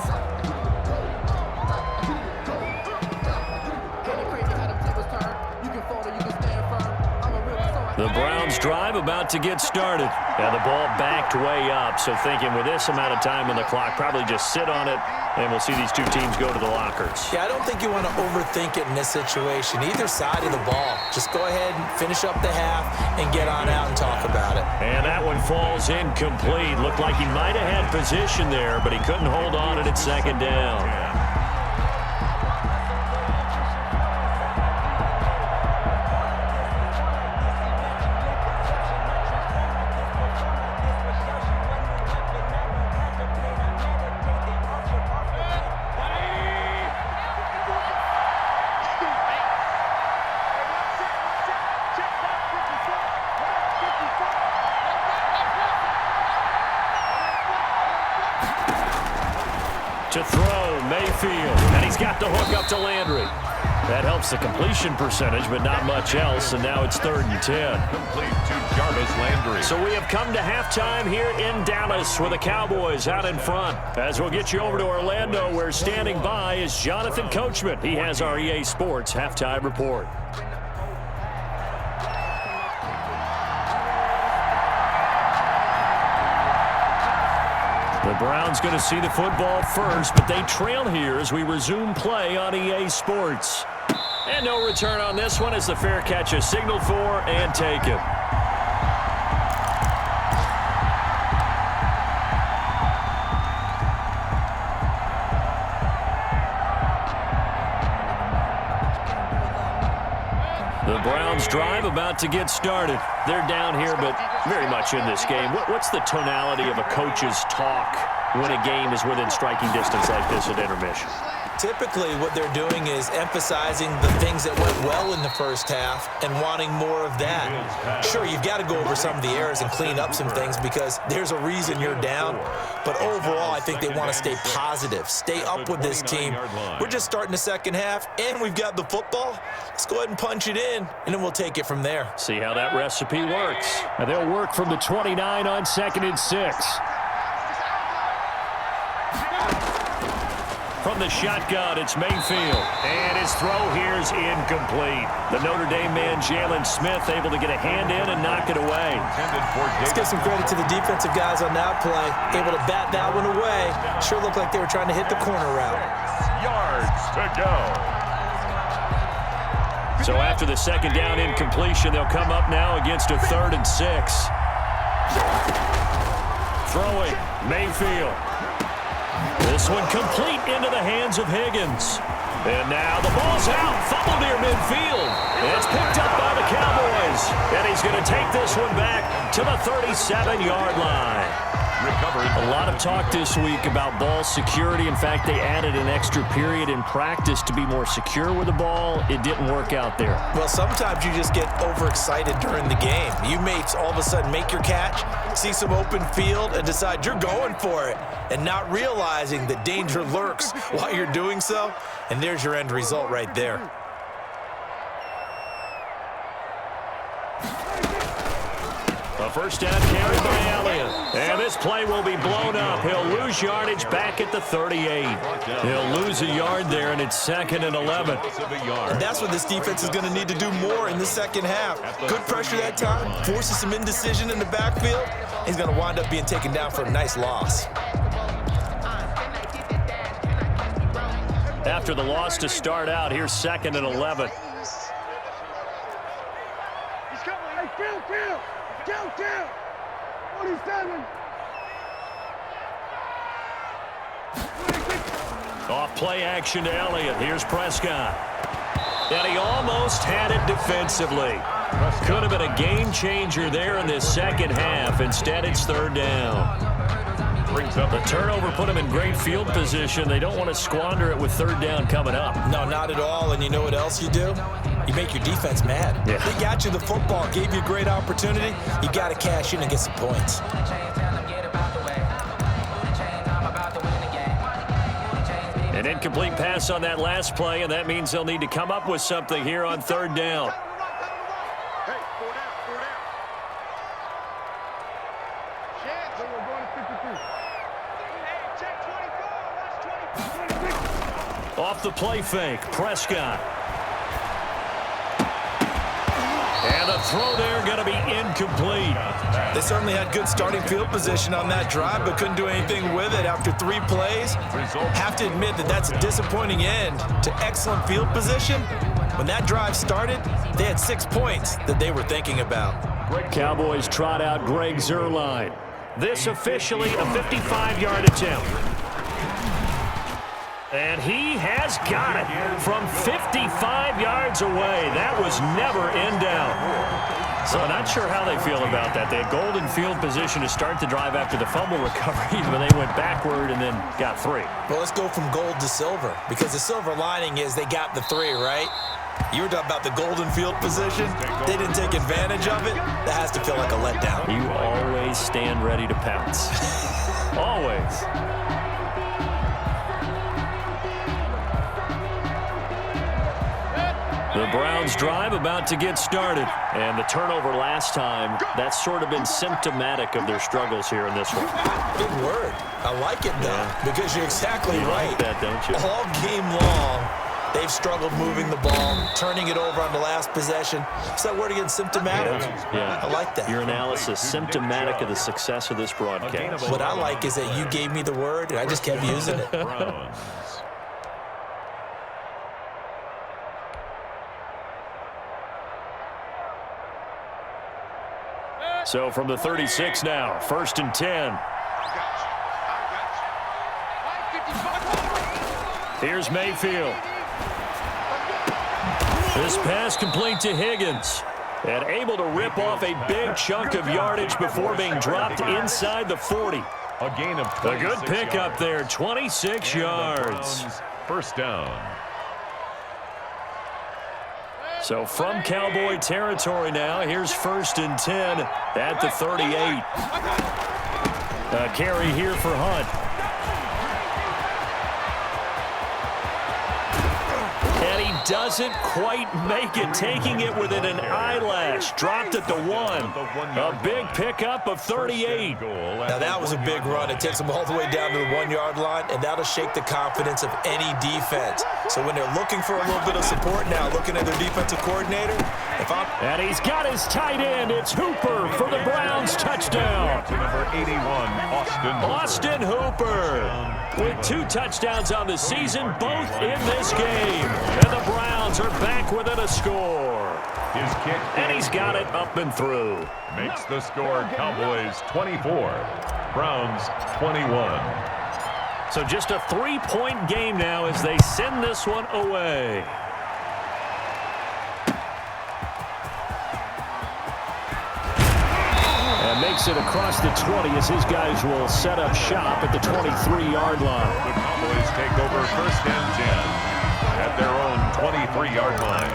[SPEAKER 2] The Browns drive about to get started. And the ball backed way up, so thinking with this amount of time on the clock, probably just sit on it, and we'll see these two teams go to the lockers.
[SPEAKER 3] Yeah, I don't think you want to overthink it in this situation. Either side of the ball. Just go ahead and finish up the half and get on out and talk about it.
[SPEAKER 2] And that one falls incomplete. Looked like he might have had position there, but he couldn't hold on at second down. To throw, Mayfield, and he's got the hook up to Landry. That helps the completion percentage, but not much else, and now it's 3rd and 10.
[SPEAKER 4] Complete to Jarvis Landry.
[SPEAKER 2] So we have come to halftime here in Dallas with the Cowboys out in front. As we'll get you over to Orlando, where standing by is Jonathan Coachman. He has our EA Sports halftime report. The Browns going to see the football first, but they trail here as we resume play on EA Sports. And no return on this one as the fair catch is signaled for and taken. The Browns drive about to get started. They're down here, but very much in this game. What's the tonality of a coach's talk when a game is within striking distance like this at intermission?
[SPEAKER 3] Typically, what they're doing is emphasizing the things that went well in the first half and wanting more of that. Sure, you've got to go over some of the errors and clean up some things because there's a reason you're down. But overall, I think they want to stay positive, stay up with this team. We're just starting the second half, and we've got the football. Let's go ahead and punch it in, and then we'll take it from there.
[SPEAKER 2] See how that recipe works.
[SPEAKER 6] And they'll work from the 29 on 2nd and 6.
[SPEAKER 2] From the shotgun, it's Mayfield. And his throw here is incomplete. The Notre Dame man, Jalen Smith, able to get a hand in and knock it away.
[SPEAKER 3] Let's give some credit to the defensive guys on that play. Able to bat that one away. Sure looked like they were trying to hit the corner route.
[SPEAKER 4] Yards to go.
[SPEAKER 2] So after the second down incompletion, they'll come up now against a 3rd and 6. Throwing, Mayfield. This one complete into the hands of Higgins. And now the ball's out. Fumble near midfield. And it's picked up by the Cowboys. And he's going to take this one back to the 37-yard line. A lot of talk this week about ball security. In fact, they added an extra period in practice to be more secure with the ball. It didn't work out there.
[SPEAKER 3] Well, sometimes you just get overexcited during the game. You may all of a sudden make your catch, see some open field, and decide you're going for it, and not realizing that danger lurks while you're doing so. And there's your end result right there.
[SPEAKER 2] A first down carry by Elliott. And this play will be blown up. He'll lose yardage back at the 38. He'll lose a yard there, and it's 2nd and 11.
[SPEAKER 3] And that's what this defense is going to need to do more in the second half. Good pressure that time, forces some indecision in the backfield. He's going to wind up being taken down for a nice loss.
[SPEAKER 2] After the loss to start out, here's 2nd and 11.
[SPEAKER 5] He's coming. Hey, Phil. Down. 47.
[SPEAKER 2] Off play action to Elliott. Here's Prescott. And he almost had it defensively. Could have been a game changer there in this second half. Instead, it's 3rd down. The turnover put them in great field position. They don't want to squander it with 3rd down coming up.
[SPEAKER 3] No, not at all. And you know what else you do? You make your defense mad.
[SPEAKER 2] Yeah.
[SPEAKER 3] They got you the football, gave you a great opportunity. You got to cash in and get some points.
[SPEAKER 2] An incomplete pass on that last play, and that means they'll need to come up with something here on 3rd down.
[SPEAKER 5] Hey, 4 down. Chance. We're going to 53. Hey, check 24. Watch 24.
[SPEAKER 2] Off the play fake, Prescott. And the throw there going to be incomplete.
[SPEAKER 3] They certainly had good starting field position on that drive, but couldn't do anything with it after 3 plays. Have to admit that that's a disappointing end to excellent field position. When that drive started, they had 6 points that they were thinking about.
[SPEAKER 2] Cowboys trot out Greg Zuerlein. This officially a 55-yard attempt. And he has got it from 55 yards away. That was never in doubt. So not sure how they feel about that. They had golden field position to start the drive after the fumble recovery, but they went backward and then got 3.
[SPEAKER 3] Well, let's go from gold to silver, because the silver lining is they got the 3, right? You were talking about the golden field position. They didn't take advantage of it. That has to feel like a letdown.
[SPEAKER 2] You always stand ready to pounce. Always. The Browns drive about to get started. And the turnover last time, that's sort of been symptomatic of their struggles here in this one.
[SPEAKER 3] Big word. I like it, though, because you're exactly right.
[SPEAKER 2] Like that, don't you?
[SPEAKER 3] All game long, they've struggled moving the ball, turning it over on the last possession. Is that word again, symptomatic?
[SPEAKER 2] Yeah.
[SPEAKER 3] I like that.
[SPEAKER 2] Your analysis, symptomatic of the success of this broadcast.
[SPEAKER 3] What I like is that you gave me the word, and I just kept using it.
[SPEAKER 2] So from the 36 now, 1st and 10. Here's Mayfield. This pass complete to Higgins. And able to rip off a big chunk of yardage before being dropped inside the 40.
[SPEAKER 4] A gain of 26
[SPEAKER 2] A good pickup there, 26 yards.
[SPEAKER 4] First down.
[SPEAKER 2] So from Cowboy territory now, here's 1st and 10 at the 38. A carry here for Hunt. And he doesn't quite make it, taking it within an eyelash. Dropped at the 1. A big pickup of 38.
[SPEAKER 3] Now that was a big run. It takes them all the way down to the 1-yard line, and that'll shake the confidence of any defense. So when they're looking for a little bit of support now, looking at their defensive coordinator,
[SPEAKER 2] and he's got his tight end. It's Hooper for the Browns touchdown.
[SPEAKER 4] Number 81,
[SPEAKER 2] Austin Hooper with 2 touchdowns on the season, both in this game. And the Browns are back within a score.
[SPEAKER 4] His kick.
[SPEAKER 2] And he's got it up and through.
[SPEAKER 4] Makes the score Cowboys 24, Browns 21.
[SPEAKER 2] So just a 3-point game now as they send this one away. And makes it across the 20 as his guys will set up shop at the 23-yard line.
[SPEAKER 4] The Cowboys take over 1st and 10 at their own 23-yard line.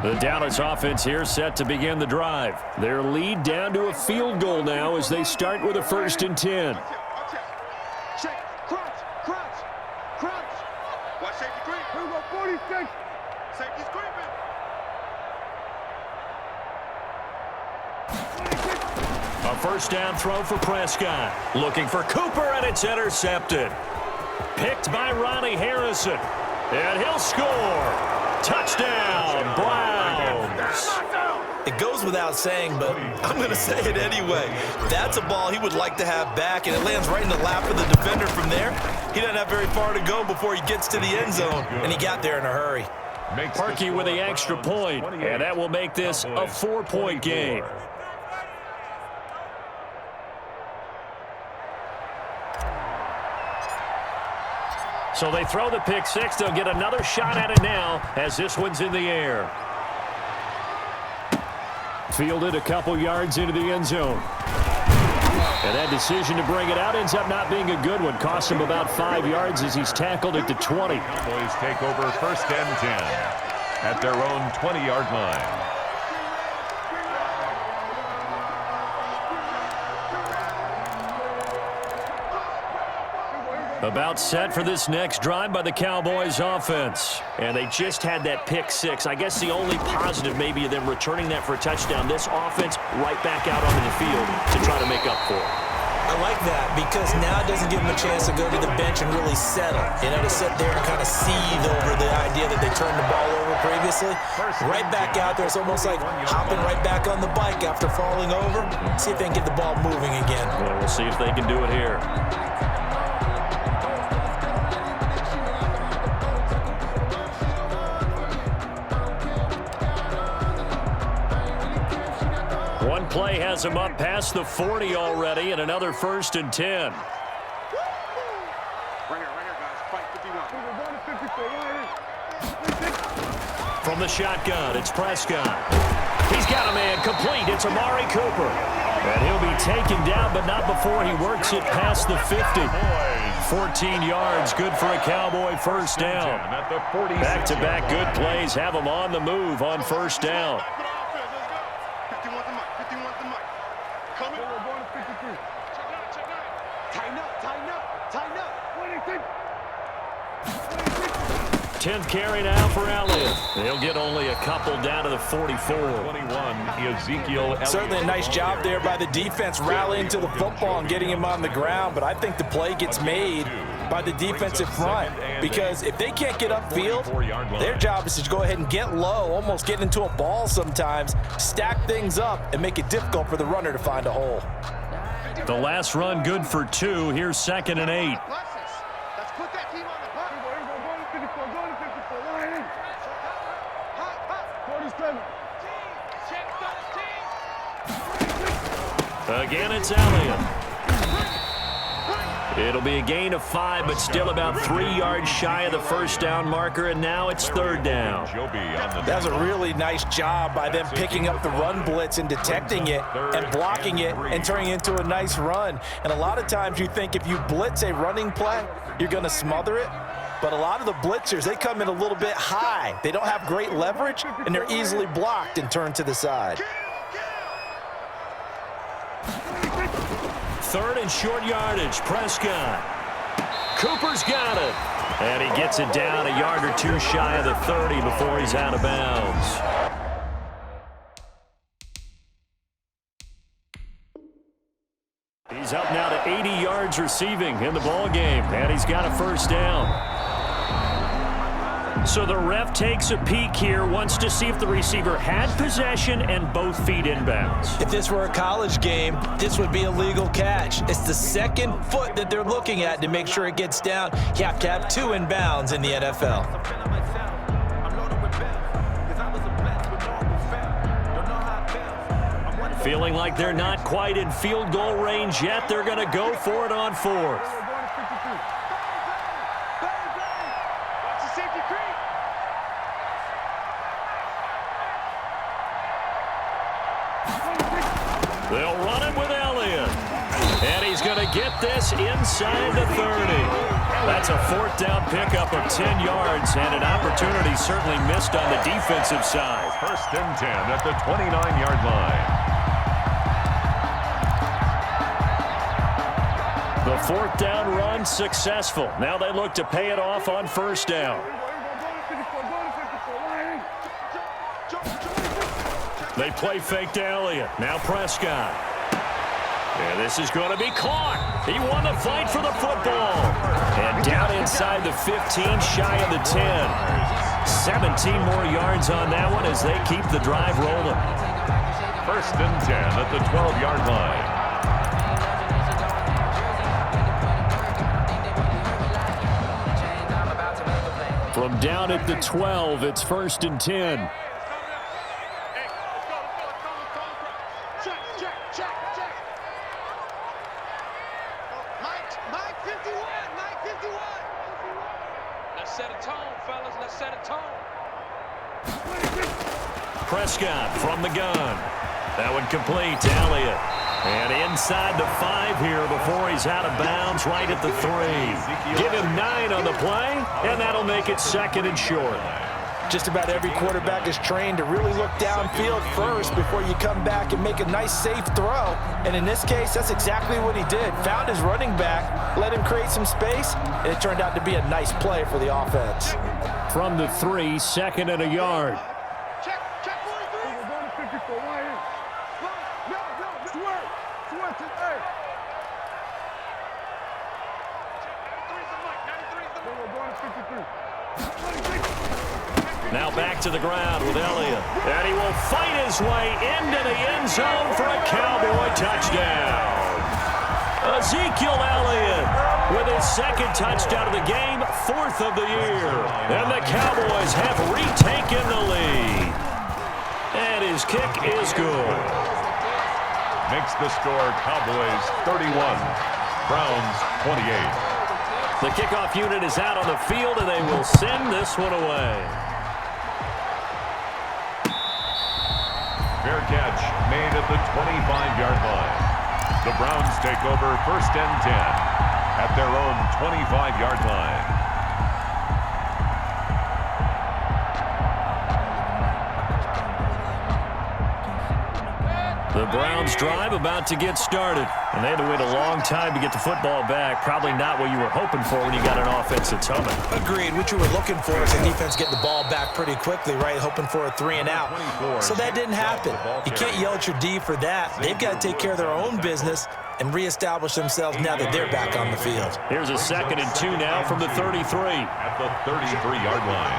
[SPEAKER 2] The Dallas offense here set to begin the drive. Their lead down to a field goal now as they start with a 1st and 10.
[SPEAKER 5] Watch safety creep. Here we go, 46. Safety's creeping.
[SPEAKER 2] A 1st down throw for Prescott. Looking for Cooper, and it's intercepted. Picked by Ronnie Harrison. And he'll score. Touchdown, Browns.
[SPEAKER 3] it goes without saying, but I'm going to say it anyway. That's a ball he would like to have back, and it lands right in the lap of the defender from there. He doesn't have very far to go before he gets to the end zone, and he got there in a hurry.
[SPEAKER 2] Parkey with the extra point, and that will make this a 4-point game. So they throw the pick six. They'll get another shot at it now as this one's in the air. Fielded a couple yards into the end zone. And that decision to bring it out ends up not being a good one. Cost him about 5 yards as he's tackled at the 20.
[SPEAKER 4] Cowboys take over 1st and 10 at their own 20-yard line.
[SPEAKER 2] About set for this next drive by the Cowboys offense. And they just had that pick six. I guess the only positive maybe of them returning that for a touchdown. This offense right back out onto the field to try to make up for it.
[SPEAKER 3] I like that because now it doesn't give them a chance to go to the bench and really settle. You know, to sit there and kind of seethe over the idea that they turned the ball over previously. Right back out there. It's almost like hopping right back on the bike after falling over. See if they can get the ball moving again.
[SPEAKER 2] Well, we'll see if they can do it here. One play has him up past the 40 already, and another 1st and 10.
[SPEAKER 5] Right here, guys. Fight 51.
[SPEAKER 2] From the shotgun, it's Prescott. He's got a man complete. It's Amari Cooper. And he'll be taken down, but not before he works it past the 50. 14 yards, good for a Cowboy first down. Back-to-back good plays have him on the move on first down.
[SPEAKER 5] 51's the mic. 51's the mic. Coming. We're going to 53. Check out. Tighten up.
[SPEAKER 2] 10th carry now for Elliott. They'll get only a couple down to the 44.
[SPEAKER 4] 21, Ezekiel Elliott.
[SPEAKER 3] Certainly a nice job there by the defense rallying to the football and getting him on the ground, but I think the play gets made by the defensive front because if they can't get upfield, their job is to go ahead and get low, almost get into a ball sometimes, stack things up, and make it difficult for the runner to find a hole.
[SPEAKER 2] The last run good for 2. Here's 2nd and 8.
[SPEAKER 5] Let's put that team on the bus. Going to 54. Going to 54. Line in. 47. Check 13.
[SPEAKER 2] Again, it's Elliott. It'll be a gain of 5, but still about 3 yards shy of the first down marker, and now it's 3rd down.
[SPEAKER 3] That was a really nice job by them picking up the run blitz and detecting it and blocking it and turning it into a nice run. And a lot of times you think if you blitz a running play, you're going to smother it. But a lot of the blitzers, they come in a little bit high. They don't have great leverage, and they're easily blocked and turned to the side.
[SPEAKER 2] 3rd and short yardage, Prescott. Cooper's got it. And he gets it down a yard or 2 shy of the 30 before he's out of bounds. He's up now to 80 yards receiving in the ball game, and he's got a first down. So the ref takes a peek here, wants to see if the receiver had possession and both feet inbounds.
[SPEAKER 3] If this were a college game, this would be a legal catch. It's the second foot that they're looking at to make sure it gets down. You have to have 2 inbounds in the NFL.
[SPEAKER 2] Feeling like they're not quite in field goal range yet. They're going to go for it on 4th. They'll run it with Elliott. And he's going to get this inside the 30. That's a 4th down pickup of 10 yards and an opportunity certainly missed on the defensive side.
[SPEAKER 4] 1st and 10 at the 29-yard line.
[SPEAKER 2] The 4th down run successful. Now they look to pay it off on 1st down. They play fake to Elliott. Now Prescott. And this is going to be caught. He won the fight for the football. And down inside the 15, shy of the 10. 17 more yards on that one as they keep the drive rolling.
[SPEAKER 4] 1st and 10 at the 12-yard line.
[SPEAKER 2] From down at the 12, it's 1st and 10.
[SPEAKER 5] Mike 51. Let's set a tone, fellas. Let's set a tone.
[SPEAKER 2] Prescott from the gun. That one complete to Elliott. And inside the 5 here before he's out of bounds right at the 3. Give him 9 on the play, and that'll make it 2nd and short.
[SPEAKER 3] Just about every quarterback is trained to really look downfield first before you come back and make a nice, safe throw. And in this case, that's exactly what he did. Found his running back, let him create some space, and it turned out to be a nice play for the offense.
[SPEAKER 2] From the 3, 2nd and a yard.
[SPEAKER 5] Check 43. We're going to 54. Line in. No. Swear. Hey.
[SPEAKER 2] Now back to the ground with Elliott. And he will fight his way into the end zone for a Cowboy touchdown. Ezekiel Elliott with his second touchdown of the game, 4th of the year. And the Cowboys have retaken the lead. And his kick is good.
[SPEAKER 4] Makes the score Cowboys 31, Browns 28.
[SPEAKER 2] The kickoff unit is out on the field, and they will send this one away.
[SPEAKER 4] Fair catch made at the 25-yard line. The Browns take over 1st and 10 at their own 25-yard line.
[SPEAKER 2] The Browns drive about to get started. And they had to wait a long time to get the football back. Probably not what you were hoping for when you got an offense that's humming.
[SPEAKER 3] Agreed. What you were looking for is the defense getting the ball back pretty quickly, right? Hoping for a 3-and-out. So that didn't happen. You can't yell at your D for that. They've got to take care of their own business and reestablish themselves now that they're back on the field.
[SPEAKER 2] Here's a 2nd and 2 now from the 33.
[SPEAKER 4] At the 33-yard line.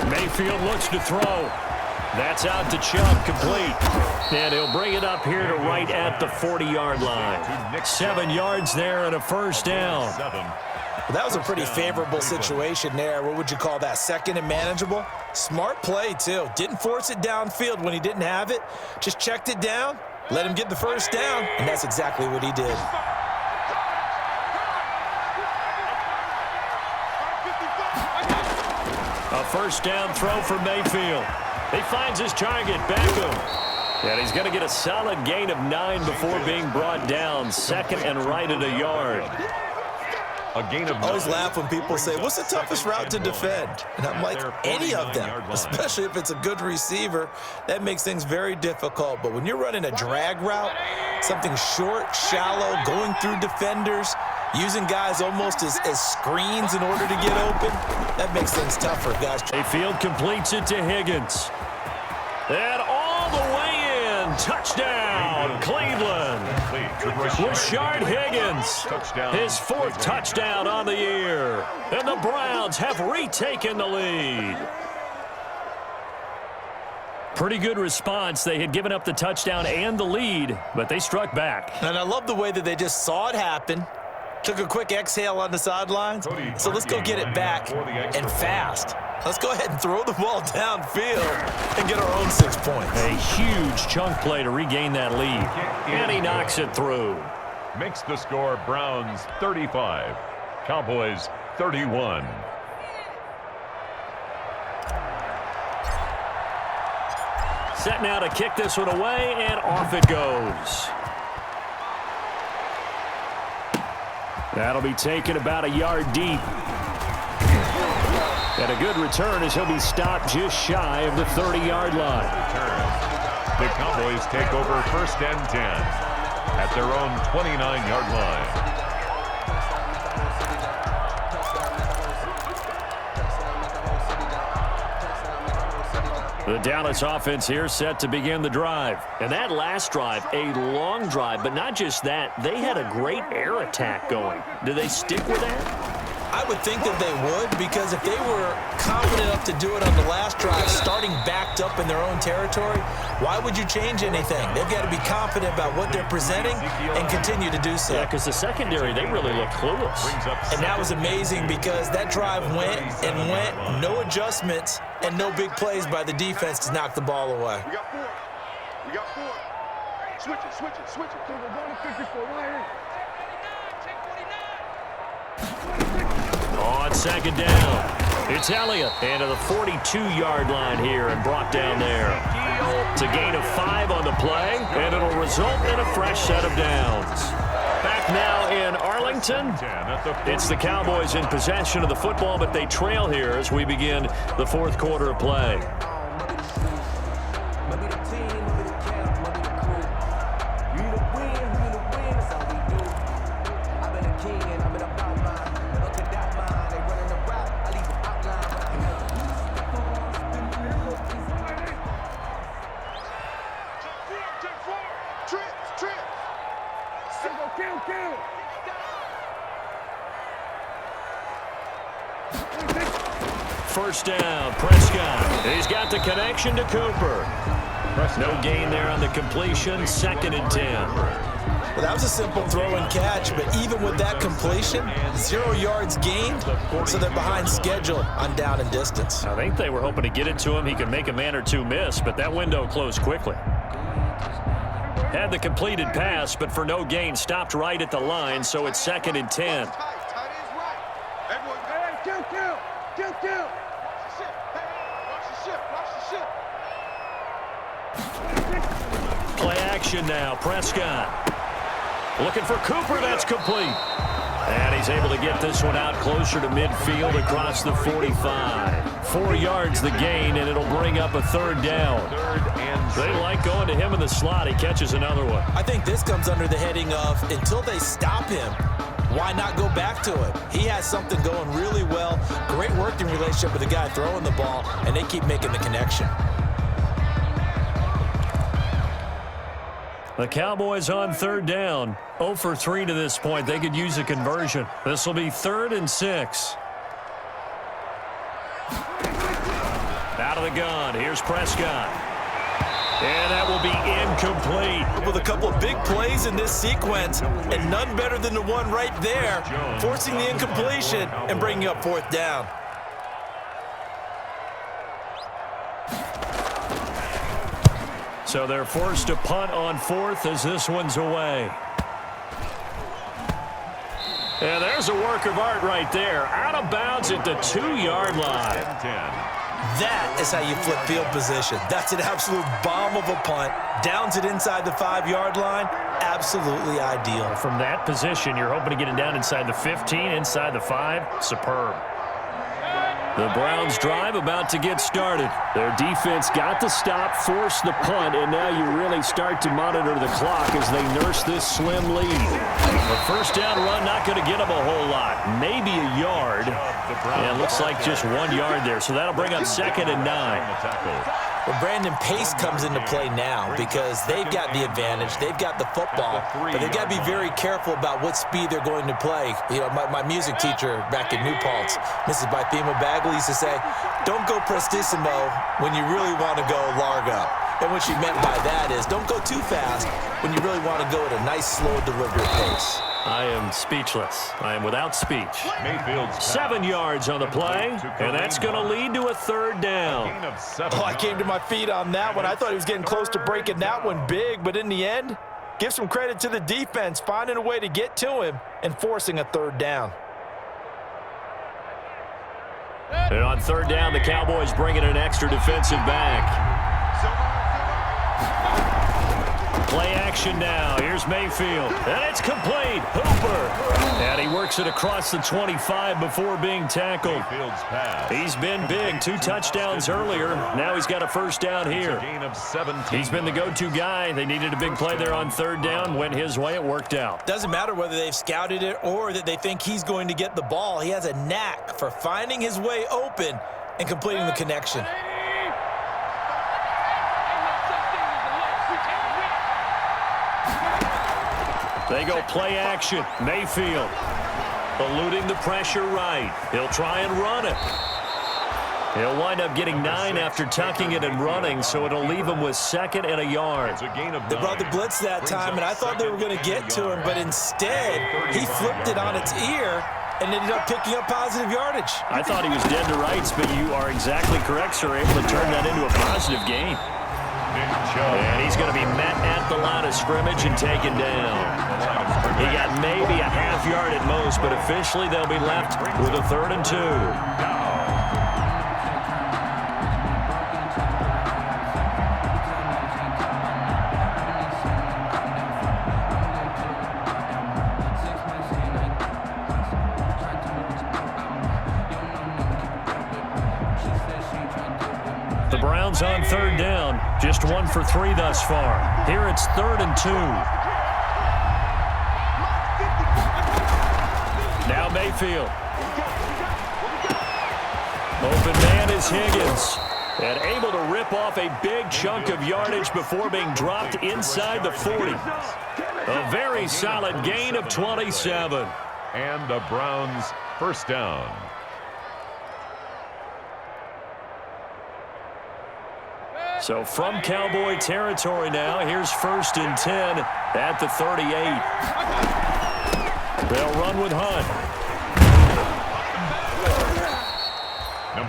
[SPEAKER 2] Mayfield looks to throw. That's out to Chubb, complete. And he'll bring it up here to right at the 40-yard line. 7 yards there and a first down.
[SPEAKER 3] Well, that was a pretty favorable situation there. What would you call that? 2nd and manageable? Smart play, too. Didn't force it downfield when he didn't have it. Just checked it down, let him get the first down, and that's exactly what he did.
[SPEAKER 2] A first down throw for Mayfield. He finds his target, Beckham. And he's going to get a solid gain of 9 before being brought down. 2nd and right at a yard.
[SPEAKER 4] A gain of 9.
[SPEAKER 3] I always laugh when people say, what's the toughest route to defend? And I'm like, any of them, especially if it's a good receiver. That makes things very difficult. But when you're running a drag route, something short, shallow, going through defenders, using guys almost as screens in order to get open, that makes things tougher, guys.
[SPEAKER 2] Mayfield completes it to Higgins. And all the way in. Touchdown, Cleveland. Rashard Higgins, his 4th touchdown on the year. And the Browns have retaken the lead. Pretty good response. They had given up the touchdown and the lead, but they struck back.
[SPEAKER 3] And I love the way that they just saw it happen. Took a quick exhale on the sidelines. So let's go get it back and fast. Let's go ahead and throw the ball downfield and get our own 6 points.
[SPEAKER 2] A huge chunk play to regain that lead. And he knocks it through.
[SPEAKER 4] Makes the score Browns 35, Cowboys 31.
[SPEAKER 2] Set now to kick this one away, and off it goes. That'll be taken about a yard deep. And a good return as he'll be stopped just shy of the 30-yard line.
[SPEAKER 4] The Cowboys take over 1st and 10 at their own 29-yard line.
[SPEAKER 2] The Dallas offense here set to begin the drive. And that last drive, a long drive, but not just that. They had a great air attack going. Do they stick with that?
[SPEAKER 3] I would think that they would, because if they were confident enough to do it on the last drive, starting backed up in their own territory, why would you change anything? They've got to be confident about what they're presenting and continue to do so.
[SPEAKER 2] Yeah, because the secondary, they really look clueless.
[SPEAKER 3] And that was amazing because that drive went and went, no adjustments, and no big plays by the defense to knock the ball away.
[SPEAKER 5] We got 4. We got 4. Switch it, switch it, switch it. We're going to 54 right here.
[SPEAKER 2] On 2nd down, it's Elliott into the 42-yard line here and brought down there. It's a gain of 5 on the play, and it'll result in a fresh set of downs. Back now in Arlington, it's the Cowboys in possession of the football, but they trail here as we begin the 4th quarter of play. first down. Prescott. He's got the connection to Cooper. No gain there on the completion. 2nd and 10.
[SPEAKER 3] Well, that was a simple throw and catch, but even with that completion, 0 yards gained, so they're behind schedule on down and distance.
[SPEAKER 6] I think they were hoping to get it to him. He could make a man or two miss, but that window closed quickly. Had the completed pass, but for no gain, stopped right at the line, so it's 2nd and 10. Play action now. Prescott looking for Cooper. That's complete. And he's able to get this one out closer to midfield across the 45. 4 yards the gain, and it'll bring up a 3rd down. They like going to him in the slot. He catches another one.
[SPEAKER 3] I think this comes under the heading of until they stop him, why not go back to him? He has something going really well. Great working relationship with the guy throwing the ball, and they keep making the connection.
[SPEAKER 6] The Cowboys on 3rd down. 0 for 3 to this point. They could use a conversion. This will be 3rd and 6. Out of the gun. Here's Prescott. And that will be incomplete.
[SPEAKER 3] With a couple of big plays in this sequence, and none better than the one right there, forcing the incompletion and bringing up 4th down.
[SPEAKER 6] So they're forced to punt on 4th as this one's away. And there's a work of art right there. Out of bounds at the 2-yard line.
[SPEAKER 3] That is how you flip field position. That's an absolute bomb of a punt. Downs it inside the 5-yard line. Absolutely ideal.
[SPEAKER 6] From that position, you're hoping to get it down inside the 15, inside the 5. Superb. The Browns drive about to get started. Their defense got the stop, forced the punt, and now you really start to monitor the clock as they nurse this slim lead. The first down run not going to get them a whole lot. Maybe a yard. And it looks like just 1 yard there. So that'll bring up 2nd and 9.
[SPEAKER 3] Well, Brandon, pace comes into play now because they've got the advantage. They've got the football, but they've got to be very careful about what speed they're going to play. You know, my music teacher back in New Paltz, Mrs. Bythema Bagley, used to say, don't go prestissimo when you really want to go largo. And what she meant by that is don't go too fast when you really want to go at a nice, slow, deliberate pace.
[SPEAKER 6] I am speechless. I am without speech.
[SPEAKER 4] Mayfield's
[SPEAKER 6] 7 yards on the play, and that's going to lead to a 3rd down.
[SPEAKER 3] Oh, I came to my feet on that one. I thought he was getting close to breaking that one big, but in the end, give some credit to the defense, finding a way to get to him and forcing a 3rd down.
[SPEAKER 6] And on 3rd down, the Cowboys bring in an extra defensive back. Play action now. Here's Mayfield. And it's complete. Hooper. And he works it across the 25 before being tackled. He's been big. 2 touchdowns earlier. Now he's got a first down here. He's been the go-to guy. They needed a big play there on 3rd down. Went his way. It worked out.
[SPEAKER 3] Doesn't matter whether they've scouted it or that they think he's going to get the ball. He has a knack for finding his way open and completing the connection.
[SPEAKER 6] They go play action. Mayfield eluding the pressure right. He'll try and run it. He'll wind up getting 9 after tucking it and running, so it'll leave him with 2nd and a yard.
[SPEAKER 3] They brought the blitz that time, and I thought they were going to get to him, but instead he flipped it on its ear and ended up picking up positive yardage.
[SPEAKER 6] I thought he was dead to rights, but you are exactly correct, sir. Able to turn that into a positive gain. And he's going to be met at the line of scrimmage and taken down. He got maybe a half yard at most, but officially they'll be left with a 3rd and 2. The Browns on 3rd down, just 1 for 3 thus far. Here it's 3rd and 2. Now Mayfield. Open man is Higgins. And able to rip off a big chunk of yardage before being dropped inside the 40. A very solid gain of 27.
[SPEAKER 4] And the Browns first down.
[SPEAKER 2] So from Cowboy territory now, here's 1st and 10 at the 38. They'll run with Hunt.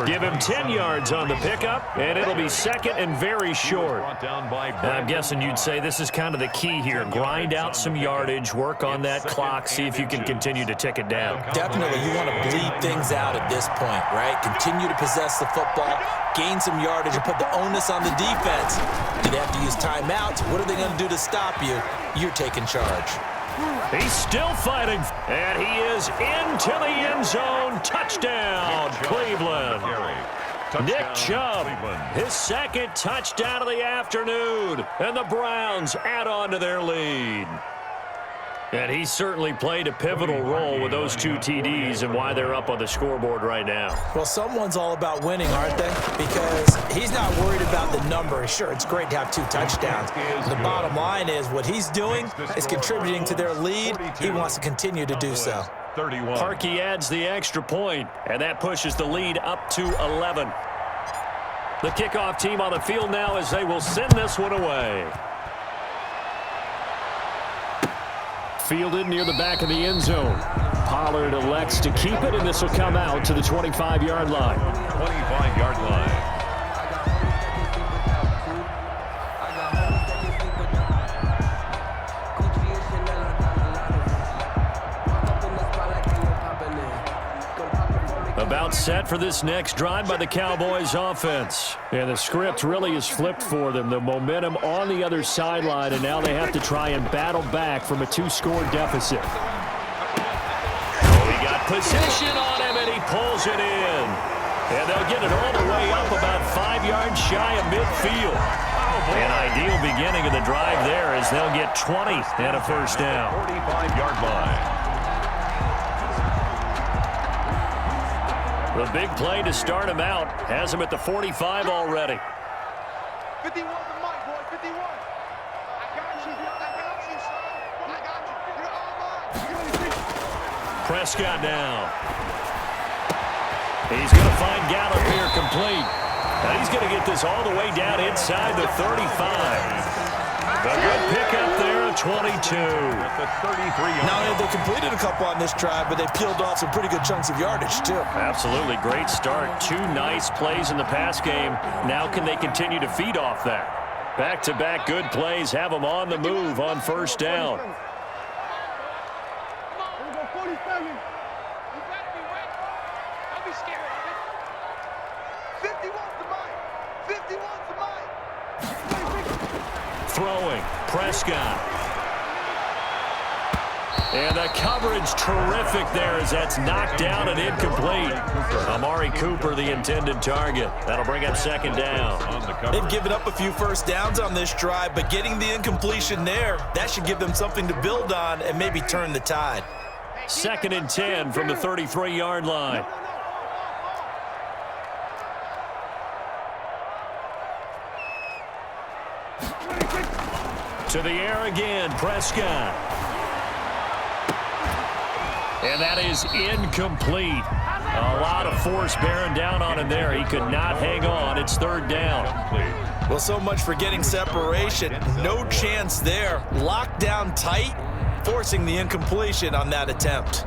[SPEAKER 2] Give him 10 yards on the pickup, and it'll be 2nd and very short. And I'm guessing you'd say this is kind of the key here. Grind out some yardage, work on that clock, see if you can continue to tick it down.
[SPEAKER 3] Definitely, you want to bleed things out at this point, right? Continue to possess the football, gain some yardage, and put the onus on the defense. Do they have to use timeouts? What are they going to do to stop you? You're taking charge.
[SPEAKER 2] He's still fighting, and he is into the end zone. Touchdown, Cleveland. Nick Chubb, his 2nd touchdown of the afternoon, and the Browns add on to their lead. And he certainly played a pivotal role with those 2 TDs and why they're up on the scoreboard right now.
[SPEAKER 3] Well, someone's all about winning, aren't they? Because he's not worried about the number. Sure, it's great to have 2 touchdowns. The bottom line is what he's doing is contributing to their lead. He wants to continue to do so.
[SPEAKER 4] 31.
[SPEAKER 2] Parkey adds the extra point, and that pushes the lead up to 11. The kickoff team on the field now as they will send this one away. Fielded near the back of the end zone. Pollard elects to keep it, and this will come out to the 25-yard line.
[SPEAKER 4] 25-yard line.
[SPEAKER 2] About set for this next drive by the Cowboys offense. And the script really is flipped for them. The momentum on the other sideline, and now they have to try and battle back from a 2-score deficit. Oh, he got position on him, and he pulls it in. And they'll get it all the way up about 5 yards shy of midfield. An ideal beginning of the drive there as they'll get 20 and a first down.
[SPEAKER 4] 45-yard line.
[SPEAKER 2] The big play to start him out has him at the 45 already.
[SPEAKER 5] 51 for Mike, boy, 51. I got you, son. I got you. You're all mine.
[SPEAKER 2] Prescott now. He's going to find Gallup here complete. Now he's going to get this all the way down inside the 35. A good pickup there at 22.
[SPEAKER 3] Not only they completed a couple on this drive, but they peeled off some pretty good chunks of yardage, too.
[SPEAKER 2] Absolutely. Great start. 2 nice plays in the pass game. Now can they continue to feed off that? Back-to-back good plays have them on the move on first down.
[SPEAKER 5] Here we go, 47. You better be ready. Don't be scared of it. 51 to Mike. 51 to Mike.
[SPEAKER 2] Throwing, Prescott. And the coverage terrific there as that's knocked down and incomplete. Amari Cooper, the intended target. That'll bring up 2nd down.
[SPEAKER 3] They've given up a few first downs on this drive, but getting the incompletion there, that should give them something to build on and maybe turn the tide.
[SPEAKER 2] 2nd and 10 from the 33-yard line. To the air again, Prescott. And that is incomplete. A lot of force bearing down on him there. He could not hang on. It's 3rd down.
[SPEAKER 3] Well, so much for getting separation. No chance there. Locked down tight, forcing the incompletion on that attempt.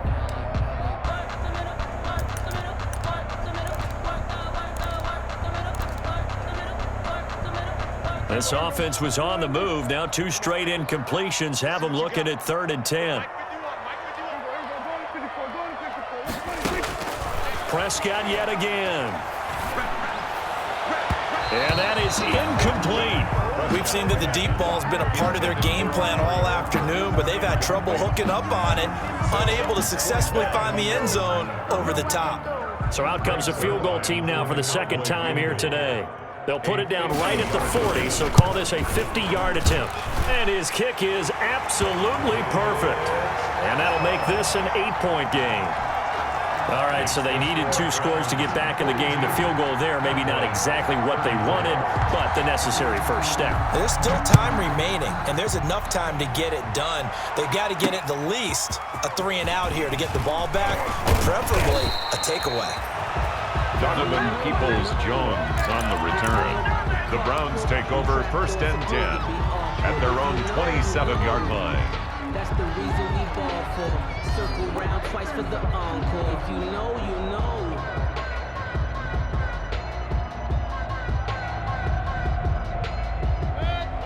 [SPEAKER 2] This offense was on the move. Now 2 straight incompletions have them looking at 3rd and 10. Prescott yet again. And that is incomplete.
[SPEAKER 3] We've seen that the deep ball has been a part of their game plan all afternoon, but they've had trouble hooking up on it, unable to successfully find the end zone over the top.
[SPEAKER 2] So out comes a field goal team now for the 2nd time here today. They'll put it down right at the 40, so call this a 50-yard attempt. And his kick is absolutely perfect. And that'll make this an 8-point game. All right, so they needed 2 scores to get back in the game. The field goal there, maybe not exactly what they wanted, but the necessary first step.
[SPEAKER 3] There's still time remaining, and there's enough time to get it done. They've got to get it the least a 3-and-out here to get the ball back, preferably a takeaway.
[SPEAKER 4] Donovan Peoples-Jones on the return. The Browns take over 1st and 10 at their own 27-yard line.
[SPEAKER 7] That's the reason we ball for. Circle round twice for the encore. If you know, you know.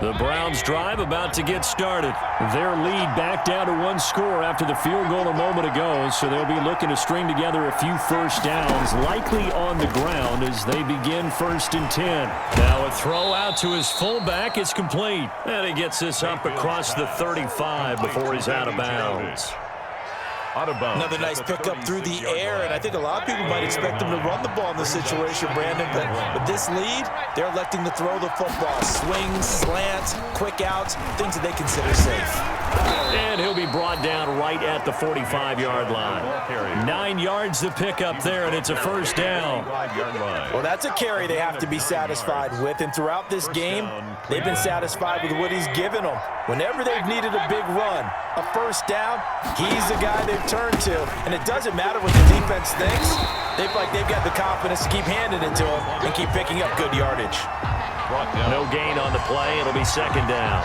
[SPEAKER 6] The Browns drive about to get started. Their lead back down to 1 score after the field goal a moment ago, so they'll be looking to string together a few first downs, likely on the ground as they begin 1st and 10. Now a throw out to his fullback is complete. And he gets this up across the 35 before he's out of bounds.
[SPEAKER 3] Another nice pickup through the air, and I think a lot of people might expect them to run the ball in this situation, Brandon, but with this lead, they're electing to throw the football. Swings, slants, quick outs, things that they consider safe.
[SPEAKER 6] And he'll be brought down right at the 45-yard line. 9 yards to pick up there, and it's a first down.
[SPEAKER 3] Well, that's a carry they have to be satisfied with, and throughout this game, they've been satisfied with what he's given them. Whenever they've needed a big run, a first down, he's the guy they've turned to. And it doesn't matter what the defense thinks. They feel like they've got the confidence to keep handing it to him and keep picking up good yardage.
[SPEAKER 6] No gain on the play. It'll be second down.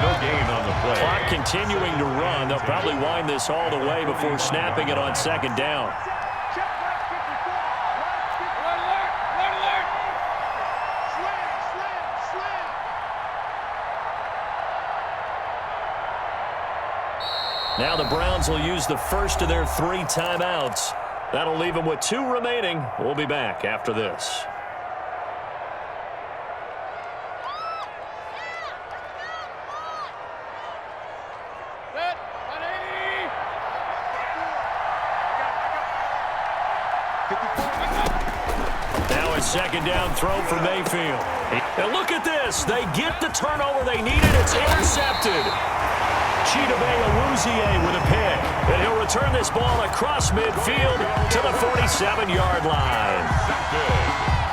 [SPEAKER 4] No gain on the play.
[SPEAKER 6] Clock continuing to run. They'll probably wind this all the way before snapping it on second down. Now the Browns will use the first of their 3 timeouts. That'll leave them with 2 remaining. We'll be back after this. Now a second down throw for Mayfield. And look at this. They get the turnover they needed. It's intercepted. Chidobe with a pick. And he'll return this ball across midfield to the 47-yard line.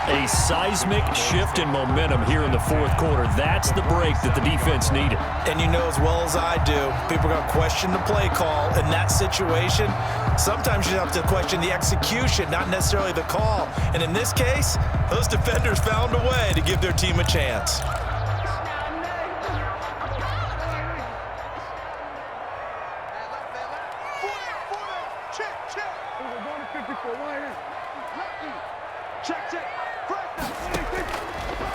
[SPEAKER 6] A seismic shift in momentum here in the 4th quarter. That's the break that the defense needed.
[SPEAKER 3] And you know as well as I do, people are going to question the play call in that situation. Sometimes you have to question the execution, not necessarily the call. And in this case, those defenders found a way to give their team a chance.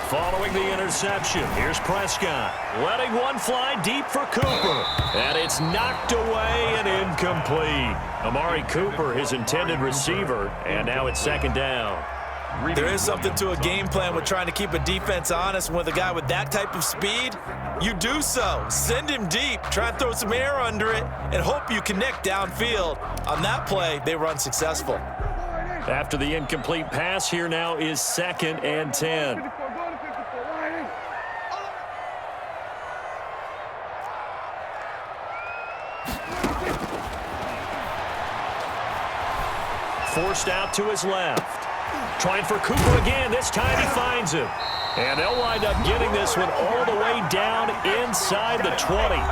[SPEAKER 6] Following the interception, here's Prescott. Letting one fly deep for Cooper. And it's knocked away and incomplete. Amari Cooper, his intended receiver, and now it's second down.
[SPEAKER 3] There is something to a game plan with trying to keep a defense honest. With a guy with that type of speed, you do so. Send him deep, try and throw some air under it, and hope you connect downfield. On that play, they were unsuccessful.
[SPEAKER 6] After the incomplete pass, here now is 2nd and 10. Forced out to his left. Trying for Cooper again. This time he finds him. And they'll wind up getting this one all the way down inside the 20.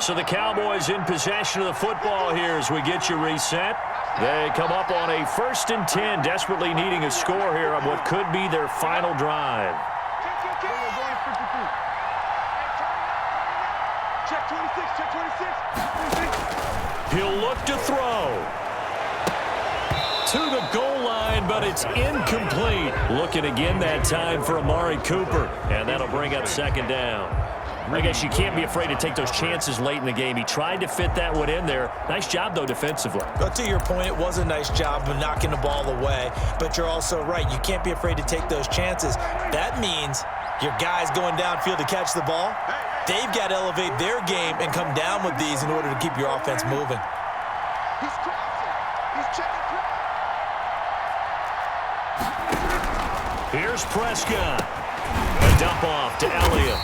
[SPEAKER 6] So the Cowboys in possession of the football here as we get you reset. They come up on a 1st and 10, desperately needing a score here on what could be their final drive.
[SPEAKER 5] Check 26, check 26.
[SPEAKER 6] He'll look to throw. To the goal line, but it's incomplete. Looking again that time for Amari Cooper, and that'll bring up second down. I guess you can't be afraid to take those chances late in the game. He tried to fit that one in there. Nice job, though, defensively.
[SPEAKER 3] But to your point, it was a nice job of knocking the ball away. But you're also right. You can't be afraid to take those chances. That means your guys going downfield to catch the ball, they've got to elevate their game and come down with these in order to keep your offense moving.
[SPEAKER 5] He's crossing. He's checking cross.
[SPEAKER 6] Here's Prescott. A dump off to Elliott.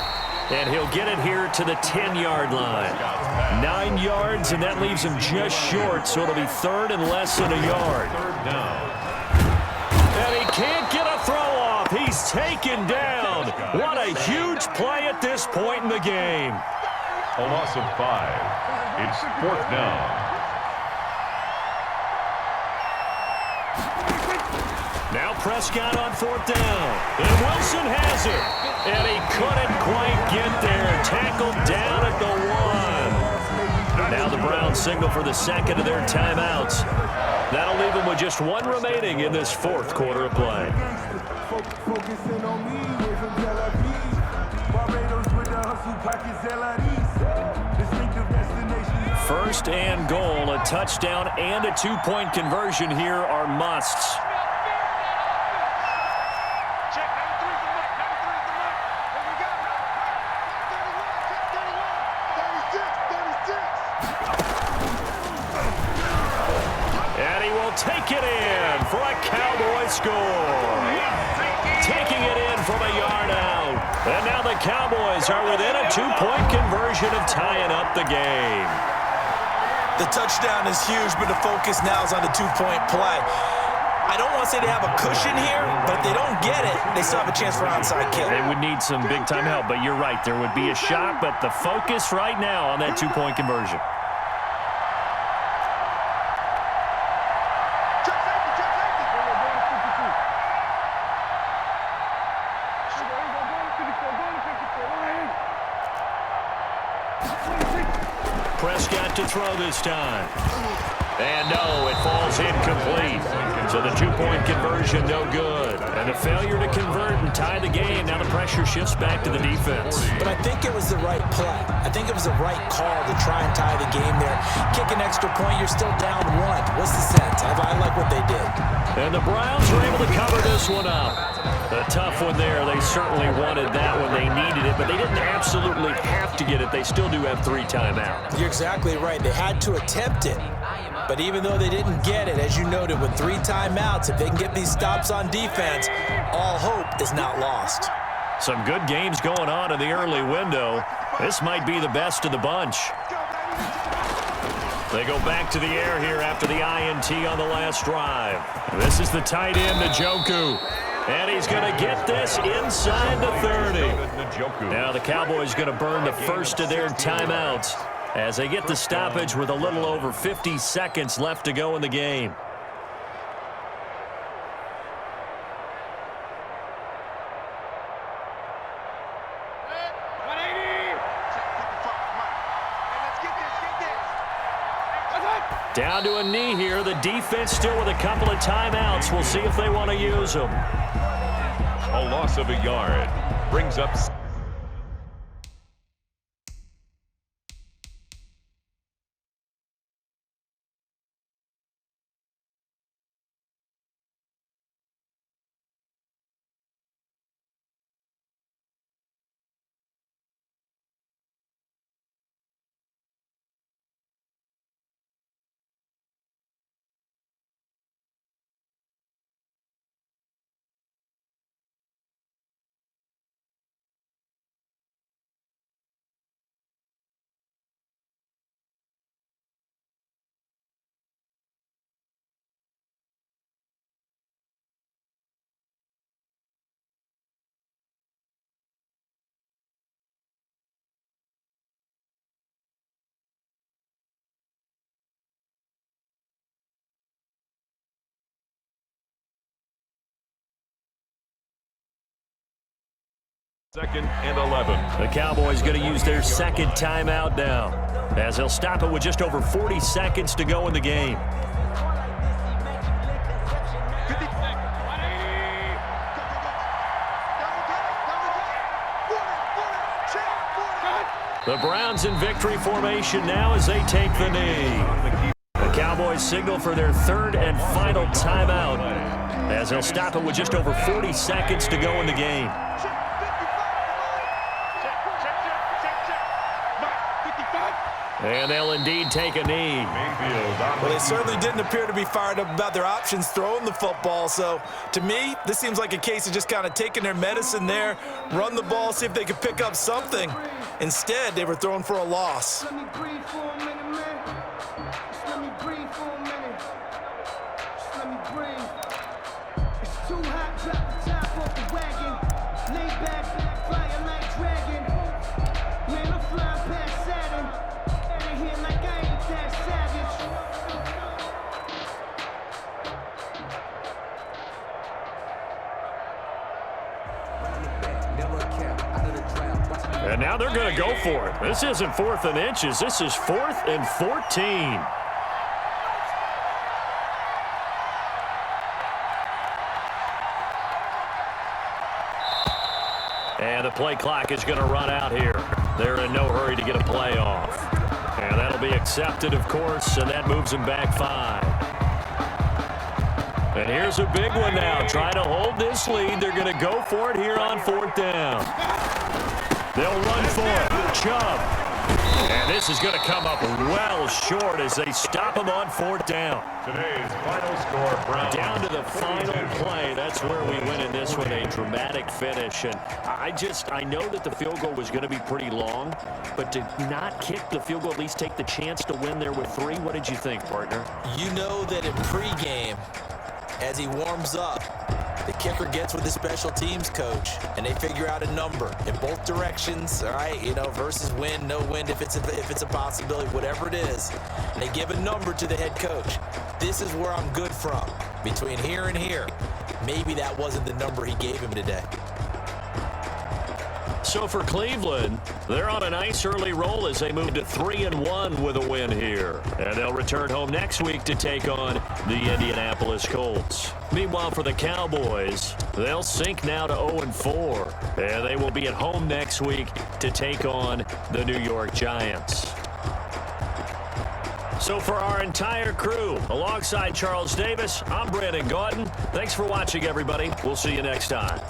[SPEAKER 6] And he'll get it here to the 10-yard line. 9 yards, and that leaves him just short, so it'll be 3rd and less than a yard. And he can't get a throw off.
[SPEAKER 2] off. He's taken down. What a huge play at this point in the game.
[SPEAKER 4] A loss of 5. It's 4th down.
[SPEAKER 2] Now Prescott on 4th down. And Wilson has it. And he couldn't quite get there. Tackled down at the 1. Now the Browns signal for the second of their timeouts. That'll leave them with just 1 remaining in this 4th quarter of play. First and goal, a touchdown and a 2-point conversion here are musts. And he will take it in for a Cowboy score. Taking it in from a yard out. And now the Cowboys are within a 2-point conversion of tying up the game.
[SPEAKER 3] The touchdown is huge, but the focus now is on the 2-point play. I don't want to say they have a cushion here, but if they don't get it, they still have a chance for onside kick.
[SPEAKER 2] They would need some big-time help, but you're right. There would be a shot, but the focus right now on that 2-point conversion. Prescott to throw this time. And no, it falls incomplete. So the 2-point conversion, no good. And a failure to convert and tie the game. Now the pressure shifts back to the defense.
[SPEAKER 3] But I think it was the right play. I think it was the right call to try and tie the game there. Kick an extra point, you're still down 1. What's the sense? I like what they did.
[SPEAKER 2] And the Browns were able to cover this one up. A tough one there. They certainly wanted that when they needed it, but they didn't absolutely have to get it. They still do have 3 timeouts.
[SPEAKER 3] You're exactly right. They had to attempt it. But even though they didn't get it, as you noted, with 3 timeouts, if they can get these stops on defense, all hope is not lost.
[SPEAKER 2] Some good games going on in the early window. This might be the best of the bunch. They go back to the air here after the INT on the last drive. This is the tight end, Njoku. And he's going to get this inside the 30. Now the Cowboys going to burn the first of their timeouts as they get the stoppage with a little over 50 seconds left to go in the game. Down to a knee here. The defense still with a couple of timeouts. We'll see if they want to use them.
[SPEAKER 4] A loss of a yard brings up... Second and 11.
[SPEAKER 2] The Cowboys going to use their second timeout now, as they'll stop it with just over 40 seconds to go in the game. The Browns in victory formation now as they take the knee. The Cowboys signal for their third and final timeout, as they'll stop it with just over 40 seconds to go in the game. And they'll indeed take a knee.
[SPEAKER 3] Well, they certainly didn't appear to be fired up about their options throwing the football. So, to me, this seems like a case of just kind of taking their medicine there, run the ball, see if they could pick up something. Instead, they were throwing for a loss.
[SPEAKER 8] Let me breathe for a minute, man. Just let me breathe for a minute. Just let me breathe. It's too hot, drop the top off the
[SPEAKER 2] And now they're going to go for it. This isn't 4th and inches. This is 4th and 14. And the play clock is going to run out here. They're in no hurry to get a play off. And that'll be accepted, of course, and that moves them back 5. And here's a big one now. Trying to hold this lead. They're going to go for it here on 4th down. They'll run for it. Chubb. And this is going to come up well short as they stop him on 4th down.
[SPEAKER 4] Today's final score, Browns.
[SPEAKER 2] Down to the final play. That's where we win in this one, a dramatic finish. And I know that the field goal was going to be pretty long, but to not kick the field goal, at least take the chance to win there with 3, what did you think, partner?
[SPEAKER 3] You know that in pregame, as he warms up, the kicker gets with the special teams coach, and they figure out a number in both directions, all right, versus wind, no wind, if it's a possibility, whatever it is. And they give a number to the head coach. This is where I'm good from. Between here and here, maybe that wasn't the number he gave him today.
[SPEAKER 2] So for Cleveland, they're on a nice early roll as they move to 3-1 with a win here. And they'll return home next week to take on the Indianapolis Colts. Meanwhile, for the Cowboys, they'll sink now to 0-4. And they will be at home next week to take on the New York Giants. So for our entire crew, alongside Charles Davis, I'm Brandon Gaudin. Thanks for watching, everybody. We'll see you next time.